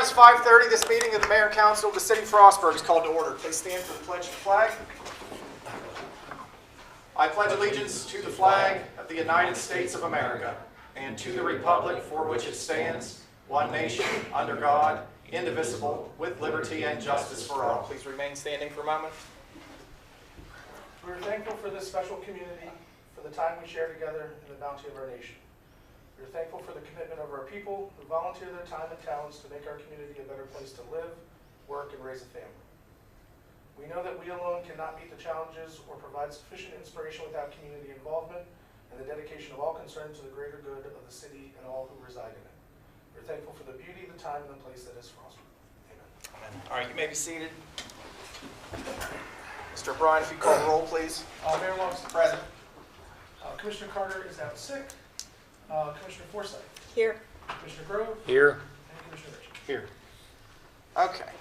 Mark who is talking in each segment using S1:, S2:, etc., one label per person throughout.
S1: is 5:30. This meeting of the Mayor and Council of the City of Frostburg is called to order. Please stand for the pledge of the flag. I pledge allegiance to the flag of the United States of America and to the republic for which it stands, one nation, under God, indivisible, with liberty and justice for all. Please remain standing for a moment.
S2: We are thankful for this special community, for the time we share together and the bounty of our nation. We are thankful for the commitment of our people who volunteer their time and talents to make our community a better place to live, work, and raise a family. We know that we alone cannot meet the challenges or provide sufficient inspiration without community involvement and the dedication of all concerned to the greater good of the city and all who reside in it. We're thankful for the beauty, the time, and the place that is Frostburg. Amen.
S1: All right, you may be seated. Mr. O'Brien, if you call the roll, please.
S2: Mayor Lawson.
S1: Present.
S2: Commissioner Carter is out sick. Commissioner Forsythe.
S3: Here.
S2: Commissioner Grove.
S4: Here.
S2: And Commissioner Richards.
S1: Here. Okay.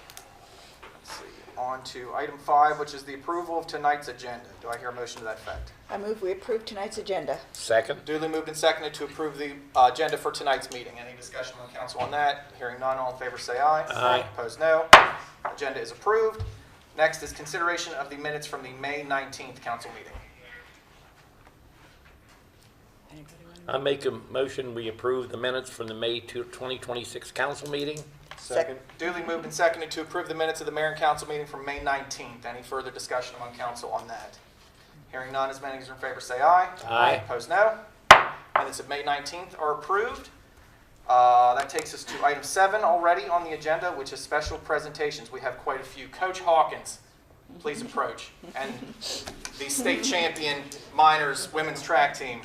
S1: Let's see. On to item 5, which is the approval of tonight's agenda. Do I hear a motion to that effect?
S3: I move we approve tonight's agenda.
S4: Second.
S1: Duly moved and seconded to approve the agenda for tonight's meeting. Any discussion on council on that? Hearing none, all in favor say aye.
S4: Aye.
S1: Opposed, no. Agenda is approved. Next is consideration of the minutes from the May 19th council meeting.
S3: Anybody want
S4: I make a motion, we approve the minutes from the May 2026 council meeting.
S3: Second.
S1: Duly moved and seconded to approve the minutes of the mayor and council meeting from May 19th. Any further discussion among council on that? Hearing none, as many as are in favor say aye.
S4: Aye.
S1: Opposed, no. Minutes of May 19th are approved. That takes us to item 7 already on the agenda, which is special presentations. We have quite a few. Coach Hawkins, please approach. And the state champion minors women's track team.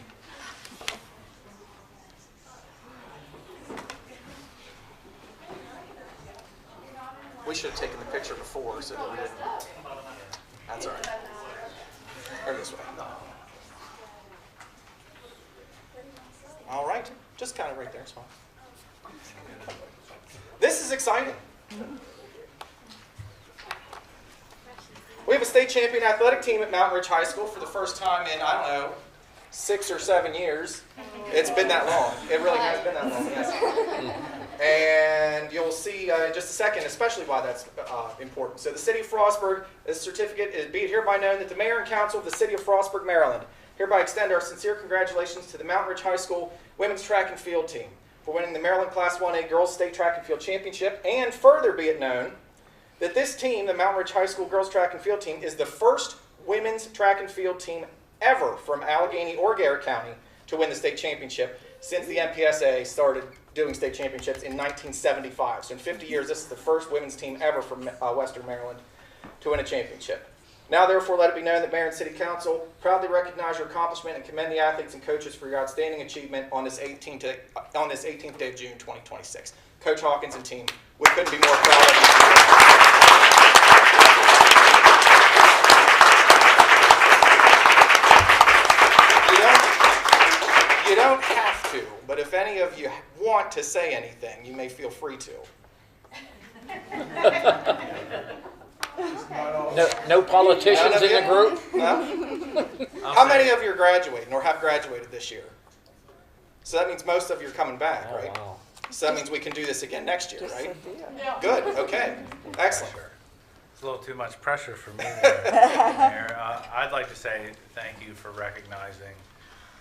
S1: We should have taken the picture before so that we didn't. That's all right. Or this way. All right. Just kind of right there. It's fine. This is exciting. We have a state champion athletic team at Mountain Ridge High School for the first time in, I don't know, 6 or 7 years. It's been that long. It really has been that long, yes. And you'll see in just a second, especially why that's important. So the City of Frostburg, this certificate is be it hereby known that the Mayor and Council of the City of Frostburg, Maryland, hereby extend our sincere congratulations to the Mountain Ridge High School women's track and field team for winning the Maryland Class 1A Girls State Track and Field Championship, and further be it known that this team, the Mountain Ridge High School Girls Track and Field Team, is the first women's track and field team ever from Allegheny or Garrett County to win the state championship since the MPSA started doing state championships in 1975. So in 50 years, this is the first women's team ever from Western Maryland to win a championship. Now, therefore, let it be known that Mayor and City Council proudly recognize your accomplishment and commend the athletes and coaches for your outstanding achievement on this 18th day of June 2026. Coach Hawkins and team, we couldn't be more proud of you. You don't have to, but if any of you want to say anything, you may feel free to.
S4: No politicians in the group?
S1: No? How many of you are graduating or have graduated this year? So that means most of you are coming back, right?
S4: Oh, wow.
S1: So that means we can do this again next year, right?
S3: Yeah.
S1: Good, okay, excellent.
S5: It's a little too much pressure for me there, Mayor. I'd like to say thank you for recognizing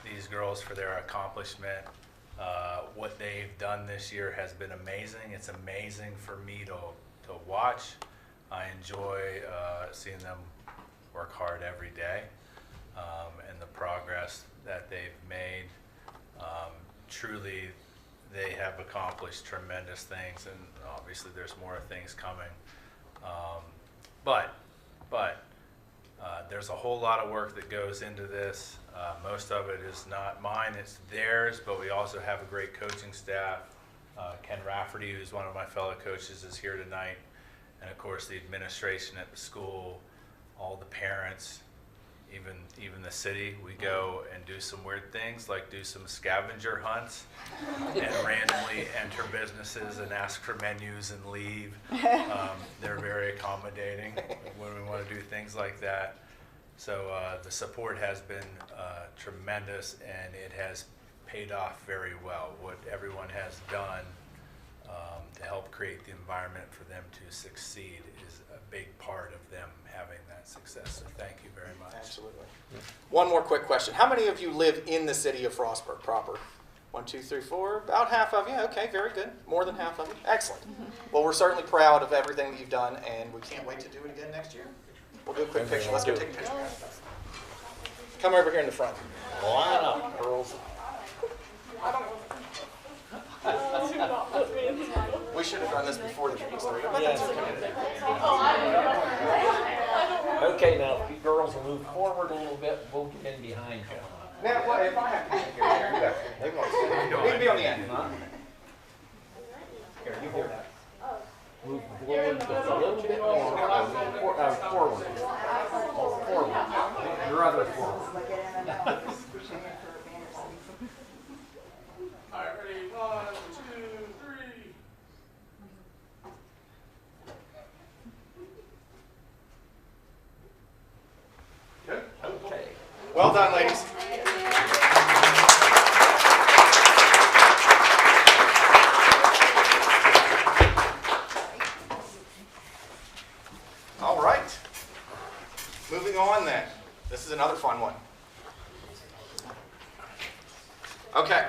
S5: these girls for their accomplishment. What they've done this year has been amazing. It's amazing for me to watch. I enjoy seeing them work hard every day and the progress that they've made. Truly, they have accomplished tremendous things, and obviously there's more things coming. But there's a whole lot of work that goes into this. Most of it is not mine, it's theirs, but we also have a great coaching staff. Ken Rafferty, who's one of my fellow coaches, is here tonight. And of course the administration at the school, all the parents, even the city. We go and do some weird things, like do some scavenger hunts and randomly enter businesses and ask for menus and leave. They're very accommodating when we want to do things like that. So the support has been tremendous, and it has paid off very well. What everyone has done to help create the environment for them to succeed is a big part of them having that success. So thank you very much.
S1: Absolutely. One more quick question. How many of you live in the city of Frostburg proper? 1, 2, 3, 4. About half of you. Okay, very good. More than half of you. Excellent. Well, we're certainly proud of everything that you've done, and we can't wait to do it again next year. We'll do a quick picture. Let's go take a picture. Come over here in the front.
S4: Line up, girls.
S1: We should have done this before the meeting started, but that's okay.
S4: Okay, now, if you girls will move forward a little bit, we'll get in behind you.
S1: Now, what if I have to take your chair? You got it. You can be on the end. Here, you hold that.
S4: Move forward just a little bit more, forward. Forward. Your other forward.
S2: All right, ready? 1, 2, 3. Good.
S4: Okay.
S1: Well done, ladies. All right. Moving on then. This is another fun one. Okay.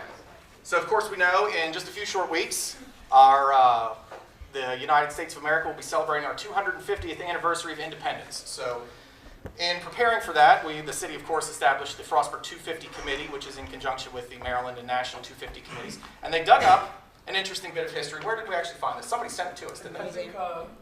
S1: So, of course, we know in just a few short weeks, the United States of America will be celebrating our 250th anniversary of independence. So, in preparing for that, the city, of course, established the Frostburg 250 Committee, which is in conjunction with the Maryland and National 250 Committees. And they dug up an interesting bit of history. Where did we actually find this? Somebody sent it to us, didn't
S2: I
S1: they?
S2: think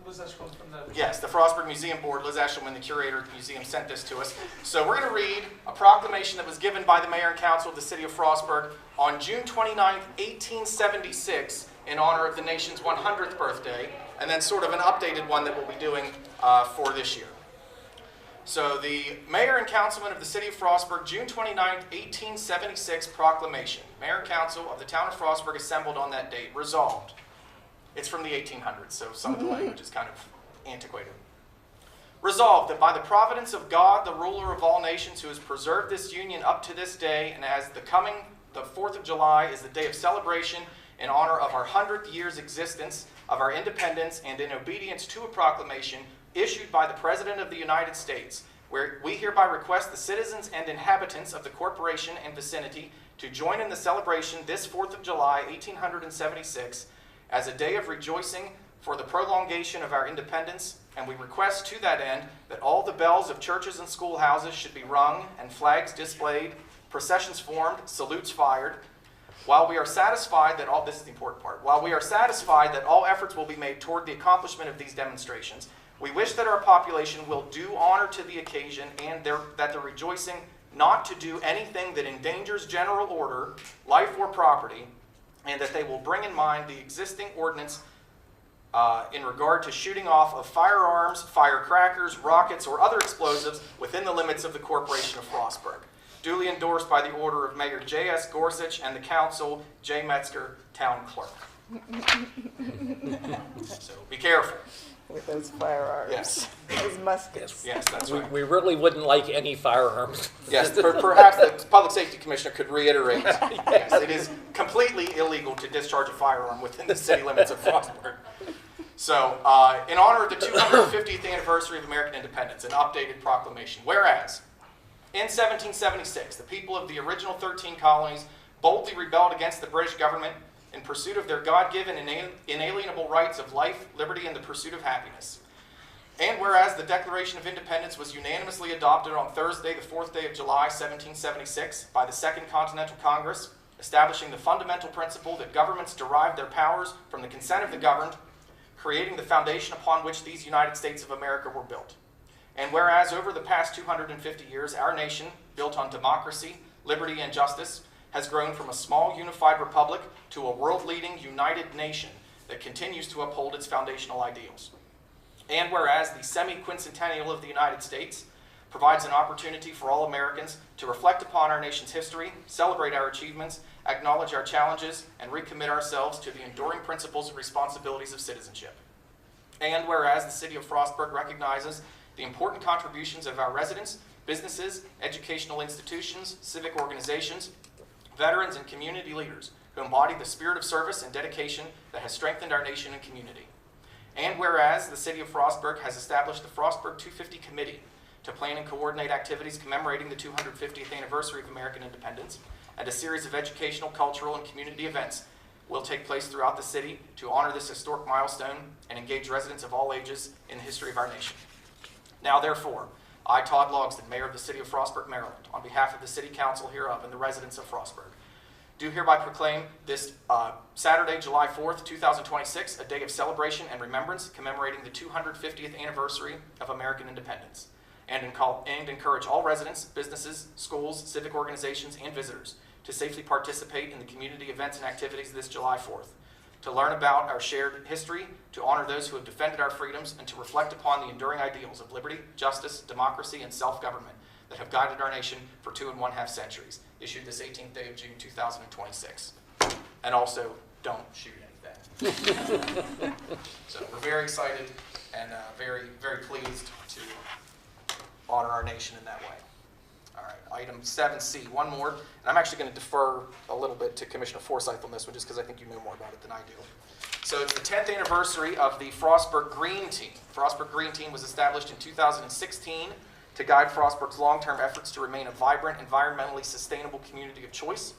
S2: Liz Eshkel's from the...
S1: Yes, the Frostburg Museum Board, Liz Eshelman, the curator of the museum, sent this to us. So we're going to read a proclamation that was given by the mayor and council of the city of Frostburg on June 29, 1876, in honor of the nation's 100th birthday, and then sort of an updated one that we'll be doing for this year. So the mayor and councilman of the city of Frostburg, June 29, 1876 proclamation. Mayor and council of the town of Frostburg assembled on that date. Resolved. It's from the 1800s, so some of the language is kind of antiquated. Resolved that by the providence of God, the ruler of all nations, who has preserved this union up to this day, and as the 4th of July is the day of celebration in honor of our 100th year's existence, of our independence, and in obedience to a proclamation issued by the President of the United States, where we hereby request the citizens and inhabitants of the corporation and vicinity to join in the celebration this 4th of July, 1876, as a day of rejoicing for the prolongation of our independence, and we request to that end that all the bells of churches and schoolhouses should be rung and flags displayed, processions formed, salutes fired, while we are satisfied that all, this is the important part, while we are satisfied that all efforts will be made toward the accomplishment of these demonstrations, we wish that our population will do honor to the occasion and that the rejoicing not to do anything that endangers general order, life, or property, and that they will bring in mind the existing ordinance in regard to shooting off of firearms, firecrackers, rockets, or other explosives within the limits of the Corporation of Frostburg. Duly endorsed by the order of Mayor J.S. Gorsuch and the Council, J. Metzger, Town Clerk. So be careful.
S3: With those firearms.
S1: Yes.
S3: Those muskets.
S1: Yes, that's right.
S4: We really wouldn't like any firearms.
S1: Yes, perhaps the Public Safety Commissioner could reiterate, yes, it is completely illegal to discharge a firearm within the city limits of Frostburg. So, in honor of the 250th anniversary of American independence, an updated proclamation. Whereas, in 1776, the people of the original 13 colonies boldly rebelled against the British government in pursuit of their God-given inalienable rights of life, liberty, and the pursuit of happiness. And whereas the Declaration of Independence was unanimously adopted on Thursday, the 4th day of July, 1776, by the Second Continental Congress, establishing the fundamental principle that governments derive their powers from the consent of the governed, creating the foundation upon which these United States of America were built. And whereas over the past 250 years, our nation, built on democracy, liberty, and justice, has grown from a small unified republic to a world-leading united nation that continues to uphold its foundational ideals. And whereas the semi-quincentennial of the United States provides an opportunity for all Americans to reflect upon our nation's history, celebrate our achievements, acknowledge our challenges, and recommit ourselves to the enduring principles and responsibilities of citizenship. And whereas the city of Frostburg recognizes the important contributions of our residents, businesses, educational institutions, civic organizations, veterans, and community leaders who embody the spirit of service and dedication that has strengthened our nation and community. And whereas the City of Frostburg has established the Frostburg 250 Committee to plan and coordinate activities commemorating the 250th anniversary of American independence, and a series of educational, cultural, and community events will take place throughout the city to honor this historic milestone and engage residents of all ages in the history of our nation. Now, therefore, I, Todd Logsdon, Mayor of the City of Frostburg, Maryland, on behalf of the City Council hereof and the residents of Frostburg, do hereby proclaim this Saturday, July 4th, 2026, a day of celebration and remembrance commemorating the 250th anniversary of American independence, and encourage all residents, businesses, schools, civic organizations, and visitors to safely participate in the community events and activities this July 4th, to learn about our shared history, to honor those who have defended our freedoms, and to reflect upon the enduring ideals of liberty, justice, democracy, and self-government that have guided our nation for 2 1/2 centuries, issued this 18th day of June 2026. And also, don't shoot anything. So we're very excited and very, very pleased to honor our nation in that way. All right, item 7C, one more, and I'm actually going to defer a little bit to Commissioner Forsyth on this one, just because I think you know more about it than I do. So it's the 10th anniversary of the Frostburg Green Team. Frostburg Green Team was established in 2016 to guide Frostburg's long-term efforts to remain a vibrant, environmentally sustainable community of choice,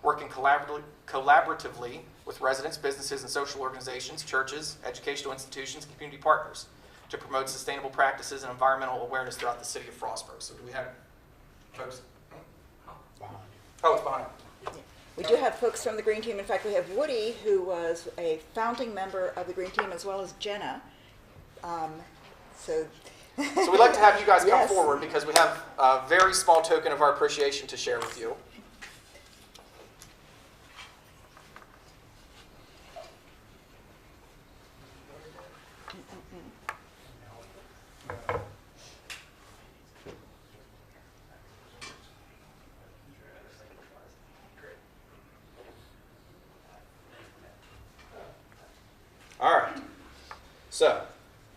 S1: working collaboratively with residents, businesses, and social organizations, churches, educational institutions, and community partners to promote sustainable practices and environmental awareness throughout the city of Frostburg. So do we have folks? Oh, it's behind.
S3: We do have folks from the Green Team. In fact, we have Woody, who was a founding member of the Green Team, as well as Jenna.
S1: So we'd like to have you guys come
S3: Yes.
S1: forward because we have a very small token of our appreciation to share with you. All right. So,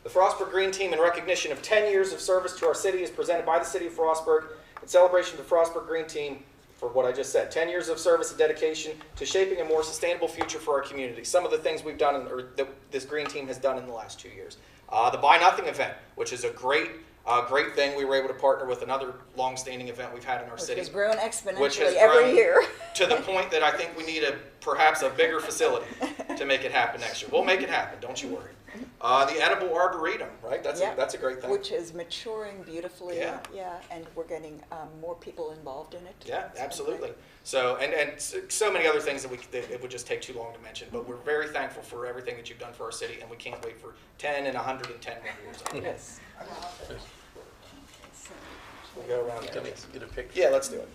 S1: the Frostburg Green Team, in recognition of 10 years of service to our city, is presented by the City of Frostburg in celebration of the Frostburg Green Team for what I just said, 10 years of service and dedication to shaping a more sustainable future for our community. Some of the things we've done, or that this Green Team has done in the last 2 years. The Buy Nothing event, which is a great thing. We were able to partner with another long-standing event we've had in our
S3: Which
S1: city.
S3: has grown
S1: Which has
S3: exponentially every
S1: grown
S3: year.
S1: to the point that I think we need perhaps a bigger facility to make it happen next year. We'll make it happen, don't you worry. The edible arboretum, right? That's
S3: Yeah.
S1: a great thing.
S3: Which is maturing beautifully.
S1: Yeah.
S3: And we're getting more people involved in it.
S1: Yeah,
S3: It's been
S1: absolutely.
S3: great.
S1: So and so many other things that it would just take too long to mention. But we're very thankful for everything that you've done for our city, and we can't wait for 10 and 110 more years.
S3: Yes.
S1: We'll go around
S4: Can
S1: there.
S4: I get a picture?
S1: Yeah, let's do it.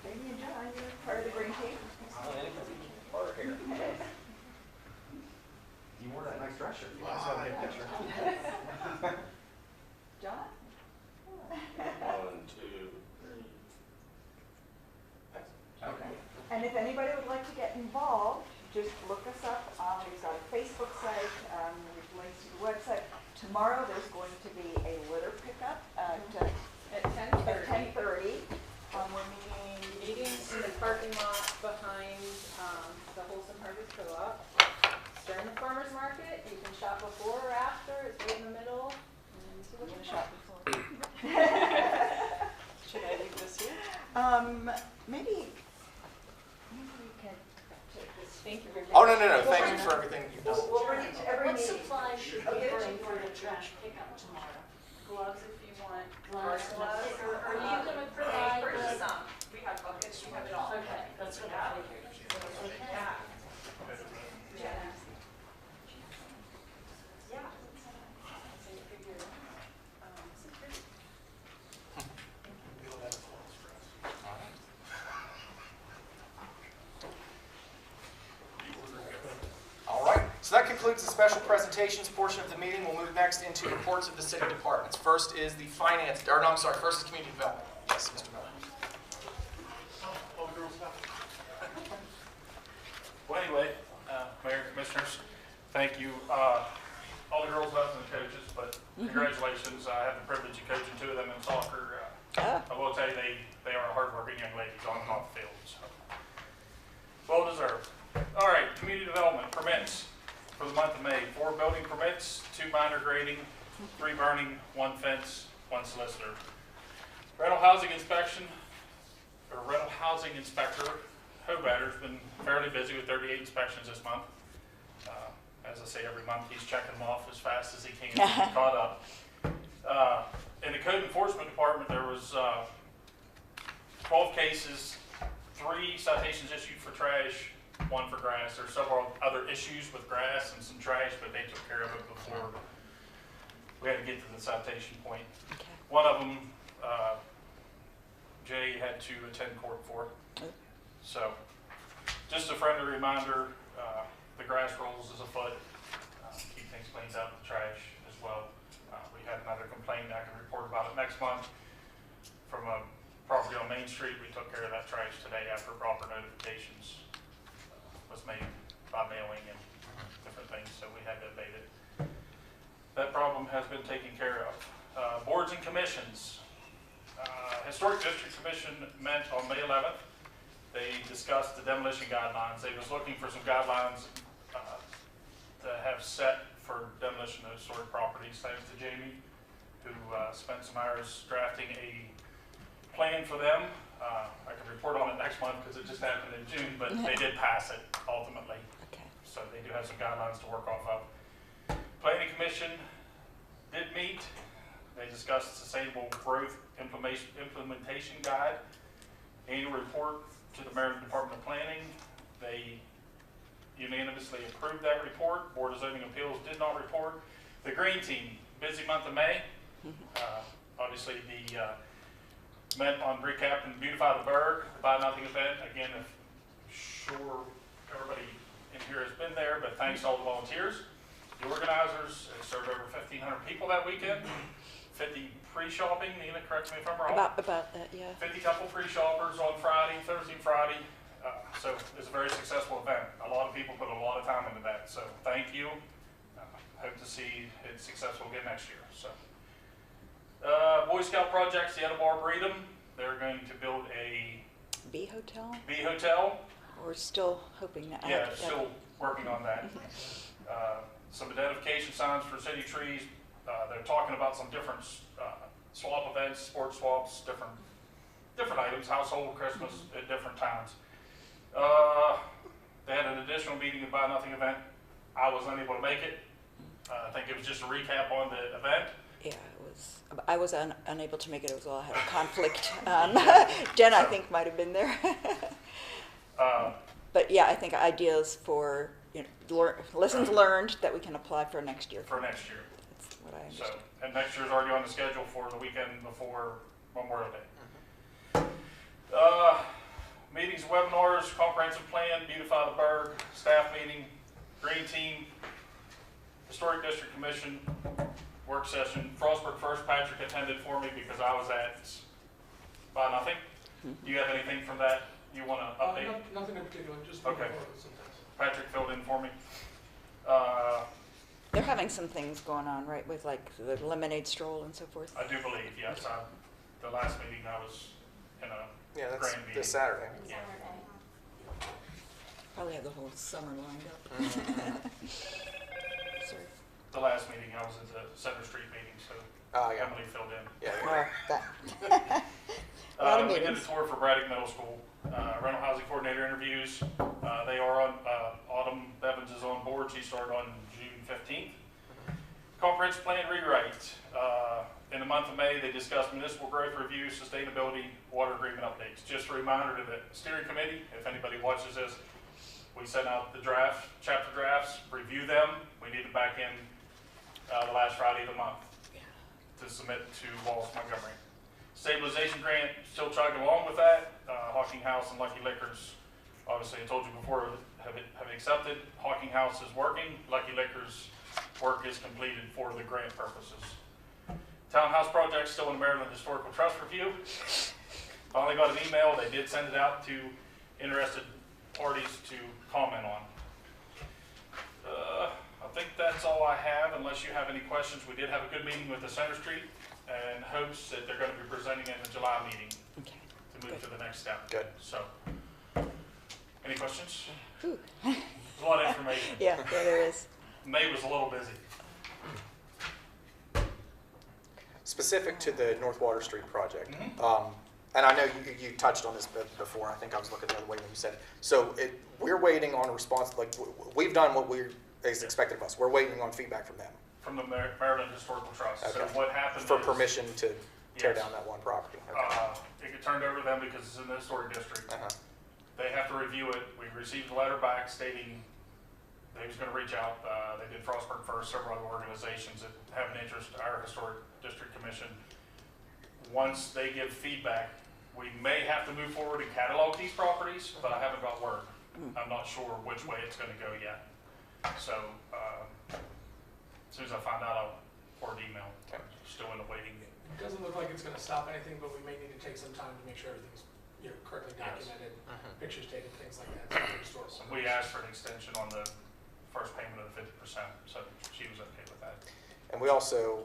S3: Maybe you John, you're part of the Green Team.
S1: You wore that nice dress shirt. You guys have a good picture.
S3: John?
S6: 1, 2, 3.
S1: Okay.
S3: And if anybody would like to get involved, just look us up. We've got a Facebook site, we've links to the website. Tomorrow, there's going to be a litter pickup at 10:30. We're meeting
S7: Meetings in the parking lot behind the Wholesome Harvest Co-op. During the farmer's market, you can shop before or after, it's right in the middle. And see
S3: We're
S7: what
S3: gonna
S7: you
S3: shop
S7: want.
S3: before.
S7: Should I leave this here?
S3: Maybe we can take this.
S7: Thank you very much.
S1: Oh, no. Thank you for everything you've done.
S3: We'll bring it to every
S8: What
S3: meeting.
S8: supplies should we bring for the trash pickup tomorrow?
S7: Gloves if you want.
S8: Gloves.
S7: Gloves.
S8: Are you gonna provide the?
S7: some. We have buckets, we have it all.
S8: Okay, that's what I figured. Okay.
S7: Yeah.
S1: All right, so that concludes the special presentations portion of the meeting. We'll move next into reports of the city departments. First is the first is community development. Yes, Mr. Miller.
S6: Well, anyway, Mayor, Commissioners, thank you. All the
S2: girls left and the coaches, but congratulations. I have the privilege of coaching 2 of them in soccer. I will tell you, they are hardworking young ladies on and off the field. So. Well deserved. All right, community development permits for the month of May. 4 building permits, 2 minor grading, 3 burning, 1 fence, 1 solicitor. Rental housing inspection, or rental housing inspector, Hobatter's been fairly busy with 38 inspections this month. As I say, every month he's checking them off as fast as he can to get caught up. In the code enforcement department, there was 12 cases, 3 citations issued for trash, 1 for grass. There's several other issues with grass and some trash, but they took care of it before we had to get to the citation point.
S3: Okay.
S2: One of them, Jay had to attend court for. So, just a friendly reminder, the grass rolls is afoot. Keep things cleaned up, the trash as well. We had another complaint, I can report about it next month, from a property on Main Street. We took care of that trash today after proper notifications was made by mailing and different things, so we had to abate it. That problem has been taken care of. Boards and commissions. Historic District Commission met on May 11th. They discussed the demolition guidelines. They was looking for some guidelines to have set for demolition of historic properties. Thanks to Jamie, who spent some hours drafting a plan for them. I can report on it next month because it just happened in June, but they did pass it ultimately.
S3: Okay.
S2: So they do have some guidelines to work off of. Planning Commission did meet. They discussed Sustainable Growth Implementation Guide, annual report to the Maryland Department of Planning. They unanimously approved that report. Board of Zoning Appeals did not report. The Green Team, busy month of May. Obviously, the met on recap and Beautify the Burg, the Buy Nothing event. Again, sure everybody in here has been there, but thanks to all the volunteers. The organizers served over 1,500 people that weekend. 50 pre-shopping, Nina, correct me if I'm wrong.
S3: About that, yeah.
S2: 50 couple pre-shoppers on Friday, Thursday and Friday. So it's a very successful event. A lot of people put a lot of time into that. So thank you. Hope to see it successful again next year. So Boy Scout projects, the Etta Arboretum. They're going to build a
S3: Bee Hotel?
S2: bee hotel.
S3: We're still hoping that.
S2: Yeah, still working on that. Some identification signs for city trees. They're talking about some different swap events, sports swaps, different items, household, Christmas at different times. They had an additional meeting at Buy Nothing event. I was unable to make it. I think it was just a recap on the event.
S3: Yeah, it was. I was unable to make it as well. I had a conflict. Jen, I think, might have been there. But yeah, I think ideas for lessons learned that we can apply for next year.
S2: For next year.
S3: That's what I
S2: So,
S3: understand.
S2: and next year's already on the schedule for the weekend before Memorial Day. Meetings, webinars, comprehensive plan, Beautify the Burg, staff meeting, Green Team, Historic District Commission, work session. Frostburg First, Patrick attended for me because I was at Buy Nothing. Do you have anything from that you want to update?
S9: Nothing in particular, just
S2: Okay.
S9: some things.
S2: Patrick filled in for me.
S3: They're having some things going on, right, with like the lemonade stroll and so forth.
S2: I do believe, yes. The last meeting I was in a
S1: Yeah, that's
S2: grand meeting.
S1: this Saturday.
S2: Yeah.
S3: Probably have the whole summer lined up. Sorry.
S2: The last meeting I was at the Center Street meeting, so
S1: Oh, yeah.
S2: Emily filled in.
S1: Yeah.
S3: Oh, that. A lot of
S2: We did a
S3: meetings.
S2: tour for Braddock Middle School, rental housing coordinator interviews. They are on, Autumn Bevins is on board. She started on June 15th. Comprehensive plan rewrite. In the month of May, they discussed municipal growth review, sustainability, water agreement updates. Just a reminder to the steering committee, if anybody watches this, we sent out the draft, chapter drafts, review them. We need them back in the last Friday of the month to submit to Wallace Montgomery. Stabilization grant, still chugging along with that. Hawking House and Lucky Liquors, obviously I told you before, have accepted. Hawking House is working. Lucky Liquors work is completed for the grant purposes. Townhouse project still in Maryland Historical Trust review. Finally got an email. They did send it out to interested parties to comment on. I think that's all I have, unless you have any questions. We did have a good meeting with the Center Street and hopes that they're going to be presenting in the July meeting
S3: Okay.
S2: to move to the next step.
S1: Good.
S2: So, any questions? There's a lot of information.
S3: Yeah, there is.
S2: May was a little busy.
S1: Specific to the North Water Street project,
S2: Mhm.
S1: and I know you touched on this before, I think I was looking the other way when you said it. So we're waiting on a response, like, we've done what is expected of us. We're waiting on feedback from them
S2: From the Maryland Historical Trust. So
S1: Okay.
S2: what happened
S1: for
S2: is,
S1: permission to tear
S2: Yes.
S1: down that one property. Okay.
S2: It got turned over to them because it's in the historic district.
S1: Uh-huh.
S2: They have to review it. We received a letter back stating they was going to reach out. They did Frostburg first, several other organizations that have an interest, our Historic District Commission. Once they give feedback, we may have to move forward and catalog these properties, but I haven't got word. I'm not sure which way it's going to go yet. So as soon as I find out, I'll forward email.
S1: Okay.
S2: Still in the waiting game.
S9: It doesn't look like it's gonna stop anything, but we may need to take some time to make sure everything's, correctly
S2: Yes.
S9: documented,
S1: Mhm.
S9: pictures taken, things like that. So historical.
S2: So we asked for an extension on the first payment of the 50%, so she was okay with that.
S1: And we also,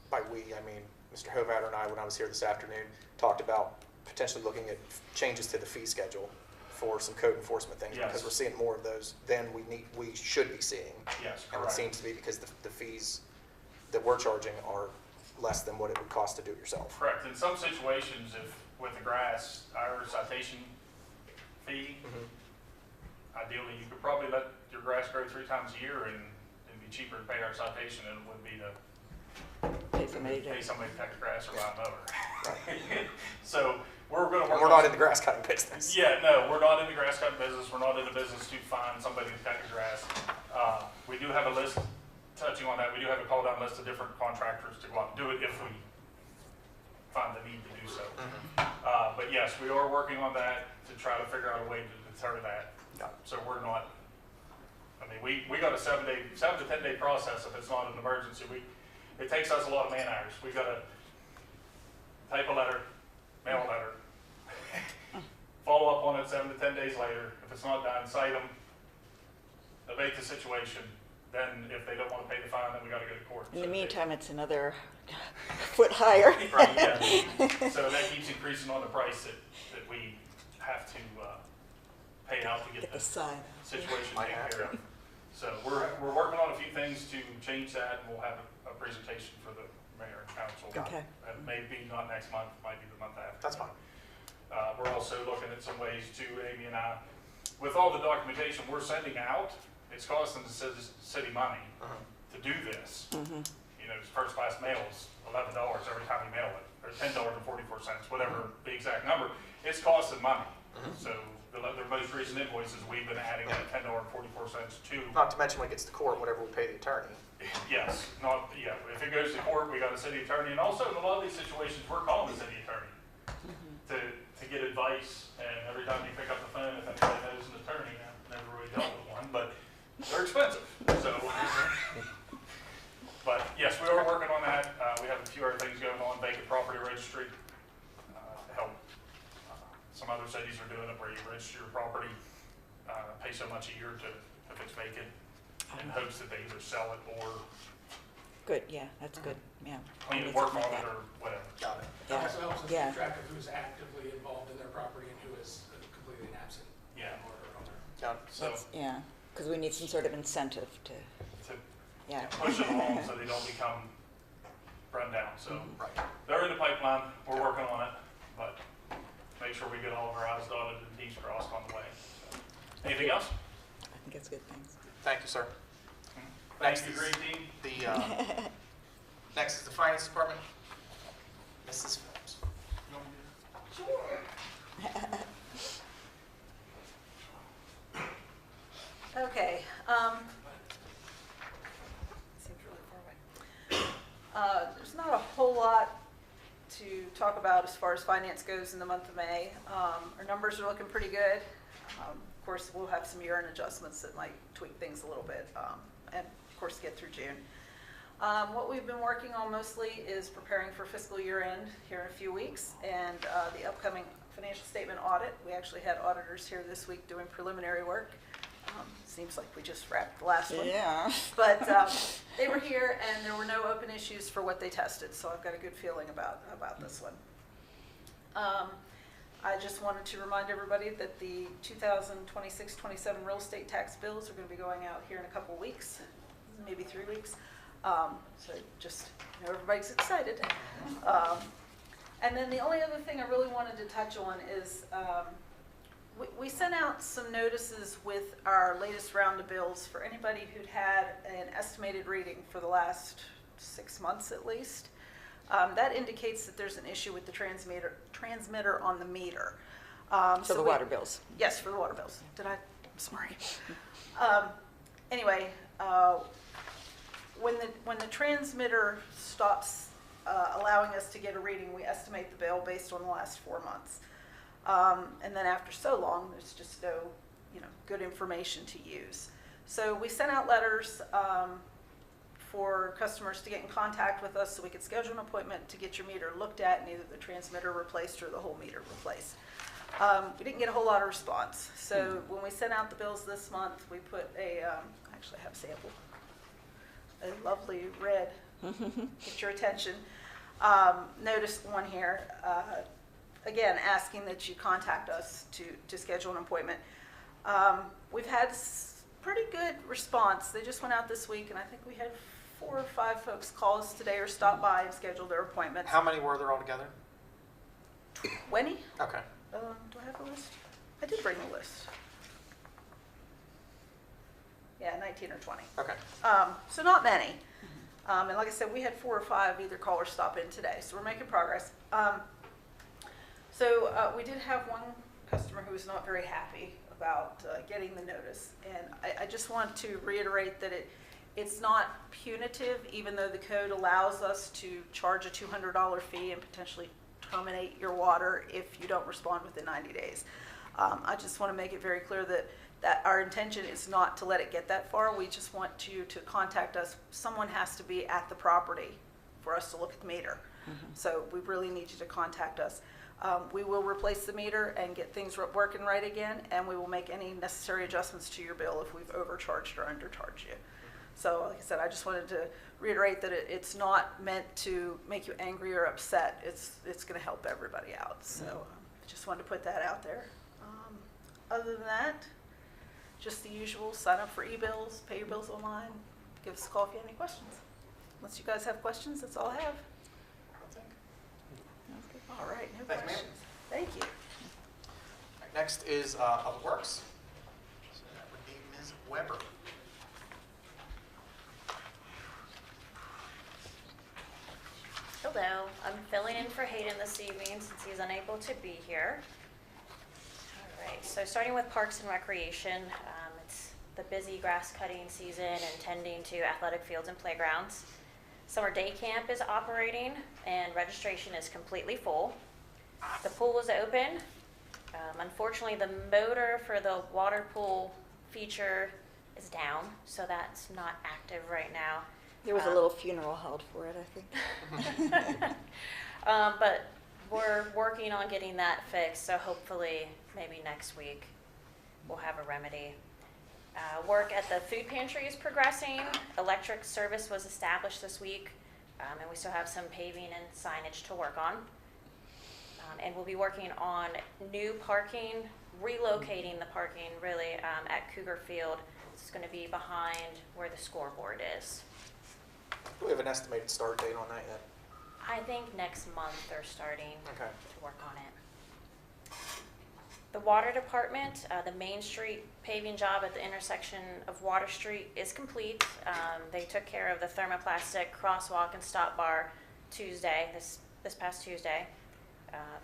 S1: by we, I mean, Mr. Hovatter and I, when I was here this afternoon, talked about potentially looking at changes to the fee schedule for some code enforcement things,
S2: Yes.
S1: because we're seeing more of those than we should be seeing.
S2: Yes,
S1: And it
S2: correct.
S1: seems to be because the fees that we're charging are less than what it would cost to do it yourself.
S2: Correct. In some situations, if with the grass, our citation fee, ideally, you could probably let your grass grow 3 times a year and it'd be cheaper to pay our citation than it would be to
S3: Pay somebody
S2: pay
S3: to,
S2: somebody to cut the grass or buy a mower.
S1: Right.
S2: So we're going to work.
S1: And we're
S2: on
S1: not in the grass cutting business.
S2: Yeah, no, we're not in the grass cutting business. We're not in the business to find somebody to cut your grass. We do have a list, touching on that, we do have a call down list of different contractors to go out and do it if we find the need to do so. But yes, we are working on that to try to figure out a way to deter that.
S1: Got
S2: So we're not, I mean, we got a 7 to 10 day process if it's not an emergency. It takes us a lot of man hours. We gotta type a letter, mail a letter, follow up on it 7 to 10 days later. If it's not done, cite them, abate the situation. Then if they don't want to pay the fine, then we gotta go to court.
S3: in the
S2: So they-
S3: meantime, it's another foot higher.
S2: Right, yeah. So that keeps increasing on the price that we have to pay out to get
S3: Get the
S2: the
S3: sign.
S2: situation
S1: Might
S2: taken
S1: have
S2: care of. So we're working on a few things to change that, and we'll have a presentation for the mayor and council.
S3: Okay.
S2: And maybe not next month, might be the month after.
S1: That's fine.
S2: We're also looking at some ways to, Amy and I, with all the documentation we're sending out, it's costing the city money to do this. You know, first class mail is $11 every time you mail it, or $10.44, whatever the exact number. It's costing money. So the most recent invoices, we've been adding that $10.44 to.
S1: Not to mention when it gets to court, whatever we pay the attorney.
S2: Yes, if it goes to court, we got a city attorney, and also in a lot of these situations, we're calling the city attorney to get advice, and every time you pick up the phone, if anybody knows an attorney, I've never really dealt with one, but they're expensive, so. But yes, we are working on that. We have a few other things going on, vacant property registry, to help. Some other cities are doing it where you register your property, pay so much a year if it's vacant, in hopes that they either sell it or
S3: Good, yeah, that's good, yeah.
S2: clean it,
S3: Maybe
S2: work on
S3: something
S2: it,
S3: like
S2: or whatever.
S1: Got it.
S9: It
S3: Yeah.
S9: also helps us
S3: Yeah.
S9: keep track of who's actively involved in their property and who is completely absent.
S2: Yeah.
S9: in order on their-
S1: Got it.
S2: So
S3: That's- Yeah, because we need some sort of incentive to,
S2: to
S3: yeah.
S2: push them along so they don't become run down. So
S1: Right.
S2: they're in the pipeline. We're working on it, but make sure we get all of our I's dotted and T's crossed on the way. So, anything else?
S3: I think it's good, thanks.
S1: Thank you, sir.
S2: Thank you, green team.
S1: The, next is the finance department. Mrs. Phillips.
S7: Okay, seems really far away. There's not a whole lot to talk about as far as finance goes in the month of May. Our numbers are looking pretty good. Of course, we'll have some year-end adjustments that might tweak things a little bit, and of course, get through June. What we've been working on mostly is preparing for fiscal year end here in a few weeks, and the upcoming financial statement audit. We actually had auditors here this week doing preliminary work. Seems like we just wrapped the last one.
S3: Yeah.
S7: But they were here, and there were no open issues for what they tested, so I've got a good feeling about this one. I just wanted to remind everybody that the 2026-27 real estate tax bills are going to be going out here in a couple weeks, maybe 3 weeks. So just know everybody's excited. And then the only other thing I really wanted to touch on is we sent out some notices with our latest round of bills for anybody who'd had an estimated reading for the last 6 months at least. That indicates that there's an issue with the transmitter on the meter.
S3: So the water bills.
S7: Yes, for the water bills. I'm sorry. Anyway, when the transmitter stops allowing us to get a reading, we estimate the bill based on the last 4 months. And then after so long, there's just no, good information to use. So we sent out letters for customers to get in contact with us so we could schedule an appointment to get your meter looked at and either the transmitter replaced or the whole meter replaced. We didn't get a whole lot of response. So when we sent out the bills this month, we put I actually have a sample, a lovely red, get your attention, notice on here, again, asking that you contact us to schedule an appointment. We've had pretty good response. They just went out this week, and I think we had 4 or 5 folks call us today or stop by and schedule their appointments.
S1: How many were there altogether?
S7: 20?
S1: Okay.
S7: Do I have a list? I did bring a list. Yeah, 19 or 20.
S1: Okay.
S7: So not many. And like I said, we had 4 or 5 either call or stop in today, so we're making progress. So we did have one customer who was not very happy about getting the notice, and I just want to reiterate that it's not punitive, even though the code allows us to charge a $200 fee and potentially terminate your water if you don't respond within 90 days. I just want to make it very clear that our intention is not to let it get that far. We just want you to contact us. Someone has to be at the property for us to look at the meter. So we really need you to contact us. We will replace the meter and get things working right again, and we will make any necessary adjustments to your bill if we've overcharged or undercharged you. So like I said, I just wanted to reiterate that it's not meant to make you angry or upset. It's going to help everybody out. So I just wanted to put that out there. Other than that, just the usual, sign up for e-bills, pay your bills online, give us a call if you have any questions. Unless you guys have questions, that's all I have. All right, no
S1: Thank you, ma'am.
S7: questions. Thank you.
S1: All right, next is Public Works. So that would be Ms. Weber.
S10: Hello, I'm filling in for Hayden this evening since he's unable to be here. All right, so starting with Parks and Recreation, it's the busy grass cutting season and tending to athletic fields and playgrounds. Summer day camp is operating and registration is completely full. The pool is open. Unfortunately, the motor for the water pool feature is down, so that's not active right now.
S3: There was a little funeral held for it, I think.
S10: But we're working on getting that fixed, so hopefully maybe next week we'll have a remedy. Work at the food pantry is progressing. Electric service was established this week, and we still have some paving and signage to work on. And we'll be working on new parking, relocating the parking really at Cougar Field. It's going to be behind where the scoreboard is.
S1: Do we have an estimated start date on that yet?
S10: I think next month they're starting
S1: Okay.
S10: to work on it. The water department, the Main Street paving job at the intersection of Water Street is complete. They took care of the thermoplastic crosswalk and stop bar Tuesday, this past Tuesday.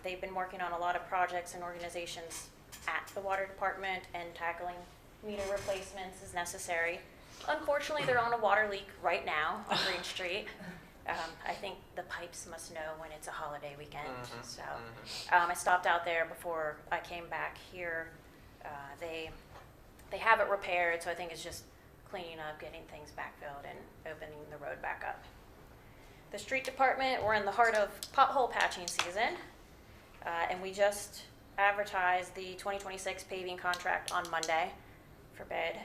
S10: They've been working on a lot of projects and organizations at the water department and tackling meter replacements as necessary. Unfortunately, they're on a water leak right now on Green Street. I think the pipes must know when it's a holiday weekend. So I stopped out there before I came back here. They have it repaired, so I think it's just cleaning up, getting things backfilled, and opening the road back up. The street department, we're in the heart of pothole patching season, and we just advertised the 2026 paving contract on Monday. forbid.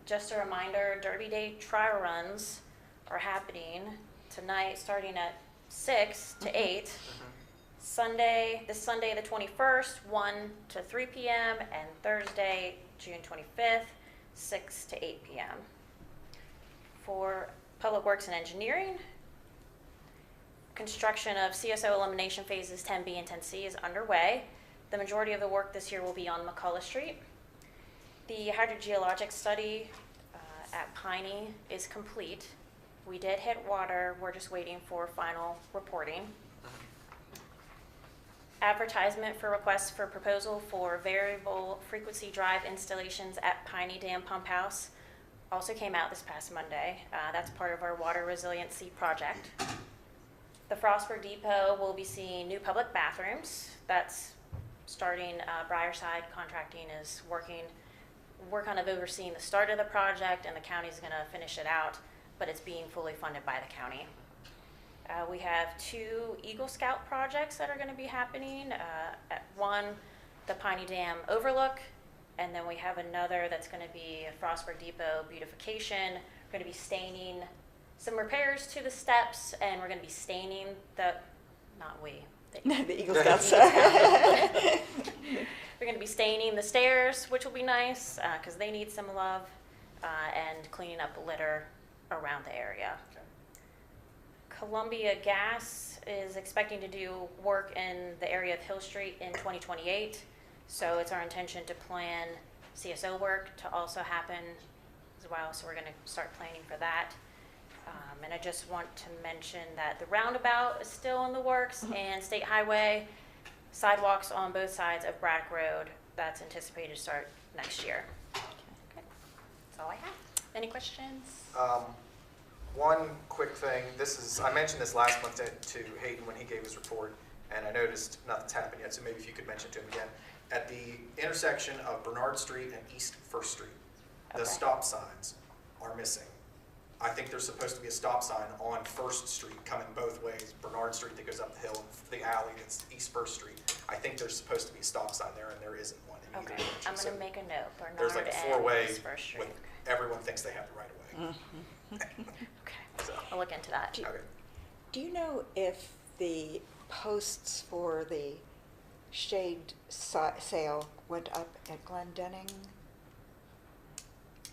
S10: Just a reminder, Derby Day trial runs are happening tonight, starting at 6 to 8. This Sunday, the 21st, 1 to 3 p.m., and Thursday, June 25th, 6 to 8 p.m. For Public Works and Engineering, construction of CSO elimination phases 10B and 10C is underway. The majority of the work this year will be on McCullough Street. The hydrogeologic study at Piney is complete. We did hit water. We're just waiting for final reporting. Advertisement for requests for proposal for variable frequency drive installations at Piney Dam Pump House also came out this past Monday. That's part of our water resiliency project. The Frostburg Depot will be seeing new public bathrooms. That's starting. Brierside Contracting is working. We're kind of overseeing the start of the project, and the county's going to finish it out, but it's being fully funded by the county. We have 2 Eagle Scout projects that are going to be happening. At one, the Piney Dam Overlook, and then we have another that's going to be a Frostburg Depot beautification. We're going to be staining some repairs to the steps, and we're going to be staining
S3: The Eagle Scouts.
S10: We're going to be staining the stairs, which will be nice because they need some love, and cleaning up litter around the area. Columbia Gas is expecting to do work in the area of Hill Street in 2028. So it's our intention to plan CSO work to also happen as well. So we're going to start planning for that. And I just want to mention that the roundabout is still in the works, and State Highway sidewalks on both sides of Braddock Road. That's anticipated to start next year. Okay. That's all I have. Any questions?
S1: One quick thing, I mentioned this last month to Hayden when he gave his report, and I noticed nothing's happened yet, so maybe if you could mention to him again. At the intersection of Bernard Street and East First Street, the stop signs are missing. I think there's supposed to be a stop sign on First Street coming both ways, Bernard Street that goes up the hill and the alley that's East First Street. I think there's supposed to be a stop sign there, and there isn't one in either
S10: Okay,
S1: direction.
S10: I'm going to make a note. Bernard
S1: There's like a
S10: and
S1: four-way
S10: East First Street.
S1: with everyone thinks they have the right of way.
S10: Okay,
S1: So,
S10: I'll look into that.
S1: okay.
S3: Do you know if the posts for the shade sale went up at Glendenning?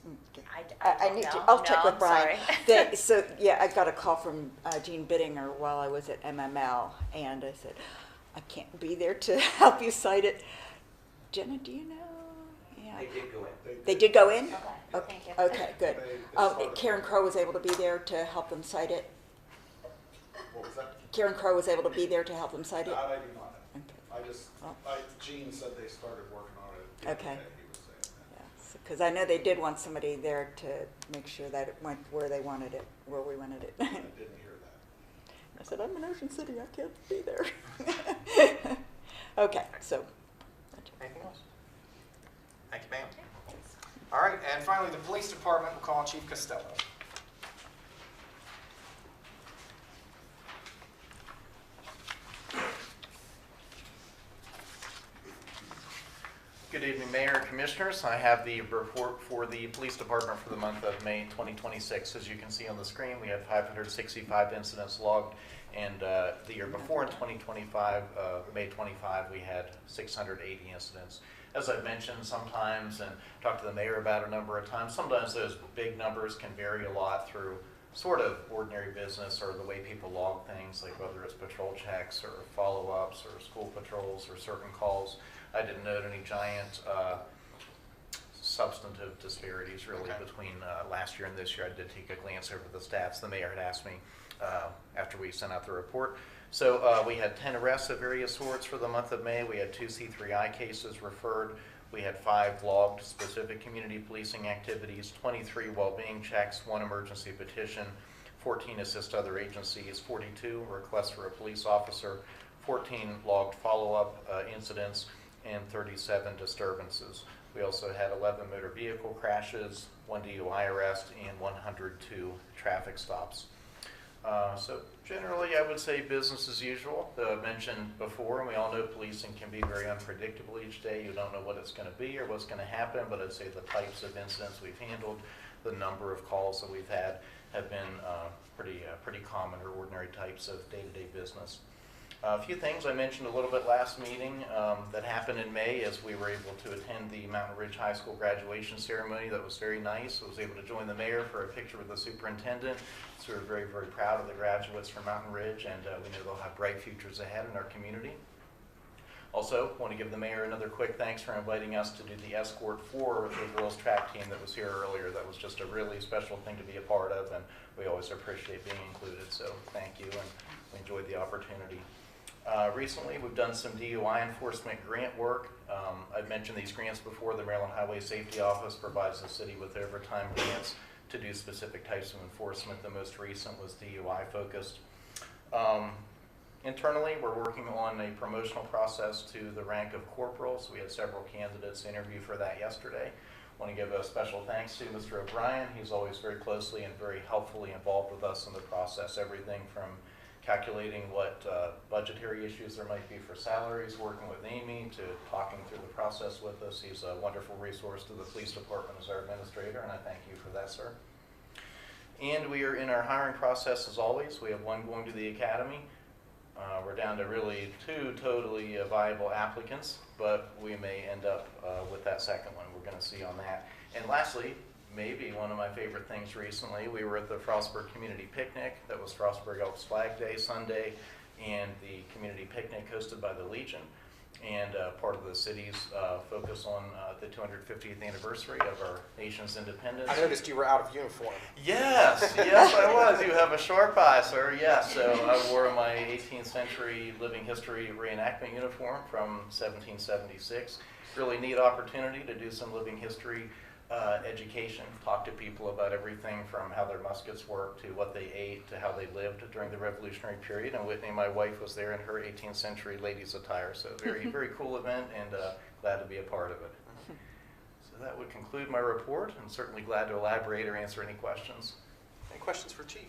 S3: I
S10: don't
S3: need to.
S10: know.
S3: I'll check
S10: No,
S3: with
S10: I'm
S3: Brian.
S10: sorry.
S3: I got a call from Gene Bittinger while I was at MML, and I said, I can't be there to help you cite it. Jenna, do you know? Yeah.
S11: They did go in.
S3: They did go in?
S10: Okay, thank you.
S3: Okay, good. Karen Crowe was able to be there to help them cite it?
S12: What was that?
S3: Karen Crowe was able to be there to help them cite it?
S12: That I do not know.
S3: Okay.
S12: Gene said they started working on it. the other
S3: Okay.
S12: day, he was saying that.
S3: Because I know they did want somebody there to make sure that it went where they wanted it, where we wanted it.
S12: I didn't hear that.
S3: I said, I'm in Ocean City, I can't be there. Okay, so.
S1: Anything else? Thank you, ma'am. All right, and finally, the police department will call on Chief Costello.
S13: Good evening, Mayor and Commissioners. I have the report for the Police Department for the month of May 2026. As you can see on the screen, we had 565 incidents logged, and the year before in 2025, May 25, we had 680 incidents. As I've mentioned sometimes and talked to the mayor about a number of times, sometimes those big numbers can vary a lot through sort of ordinary business or the way people log things, like whether it's patrol checks or follow-ups or school patrols or certain calls. I didn't note any giant substantive disparities really between last year and this year. I did take a glance over the stats the mayor had asked me after we sent out the report. So we had 10 arrests of various sorts for the month of May. We had 2 C3I cases referred. We had 5 logged specific community policing activities, 23 well-being checks, 1 emergency petition, 14 assist other agencies, 42 requests for a police officer, 14 logged follow-up incidents, and 37 disturbances. We also had 11 motor vehicle crashes, 1 DUI arrest, and 102 traffic stops. So generally, I would say business as usual. I mentioned before, and we all know policing can be very unpredictable each day. You don't know what it's going to be or what's going to happen, but I'd say the types of incidents we've handled, the number of calls that we've had have been pretty common or ordinary types of day-to-day business. A few things I mentioned a little bit last meeting that happened in May as we were able to attend the Mountain Ridge High School graduation ceremony. That was very nice. I was able to join the mayor for a picture with the superintendent. So we're very, very proud of the graduates from Mountain Ridge, and we know they'll have bright futures ahead in our community. Also, want to give the mayor another quick thanks for inviting us to do the escort for the girls track team that was here earlier. That was just a really special thing to be a part of, and we always appreciate being included. So thank you, and we enjoyed the opportunity. Recently, we've done some DUI enforcement grant work. I've mentioned these grants before. The Maryland Highway Safety Office provides the city with overtime grants to do specific types of enforcement. The most recent was DUI focused. Internally, we're working on a promotional process to the rank of corporal. So we had several candidates interview for that yesterday. I want to give a special thanks to Mr. O'Brien. He's always very closely and very helpfully involved with us in the process. Everything from calculating what budgetary issues there might be for salaries, working with Amy, to talking through the process with us. He's a wonderful resource to the police department as our administrator, and I thank you for that, sir. And we are in our hiring process as always. We have one going to the academy. We're down to really 2 totally viable applicants, but we may end up with that second one. We're going to see on that. And lastly, maybe one of my favorite things recently, we were at the Frostburg Community Picnic. That was Frostburg Elks Flag Day Sunday, and the community picnic hosted by the Legion, and part of the city's focus on the 250th anniversary of our nation's independence.
S1: I noticed you were out of uniform.
S13: Yes, yes I was. You have a sharp eye, sir. Yes, so I wore my 18th century living history reenactment uniform from 1776. Really neat opportunity to do some living history education, talk to people about everything from how their muskets worked to what they ate to how they lived during the Revolutionary period. And Whitney, my wife, was there in her 18th century ladies attire. So very, very cool event, and glad to be a part of it. So that would conclude my report, and certainly glad to elaborate or answer any questions.
S1: Any questions for Chief?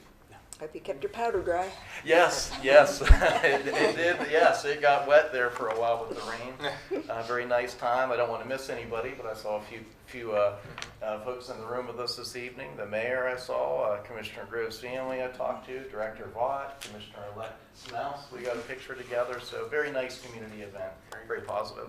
S12: Hope you kept your powder dry.
S13: Yes, yes, it did. Yes, it got wet there for a while with the rain. Very nice time. I don't want to miss anybody, but I saw a few folks in the room with us this evening. The mayor I saw, Commissioner Grove's family I talked to, Director Vaught, Commissioner-elect Smouse. We got a picture together, so very nice community event. Very positive.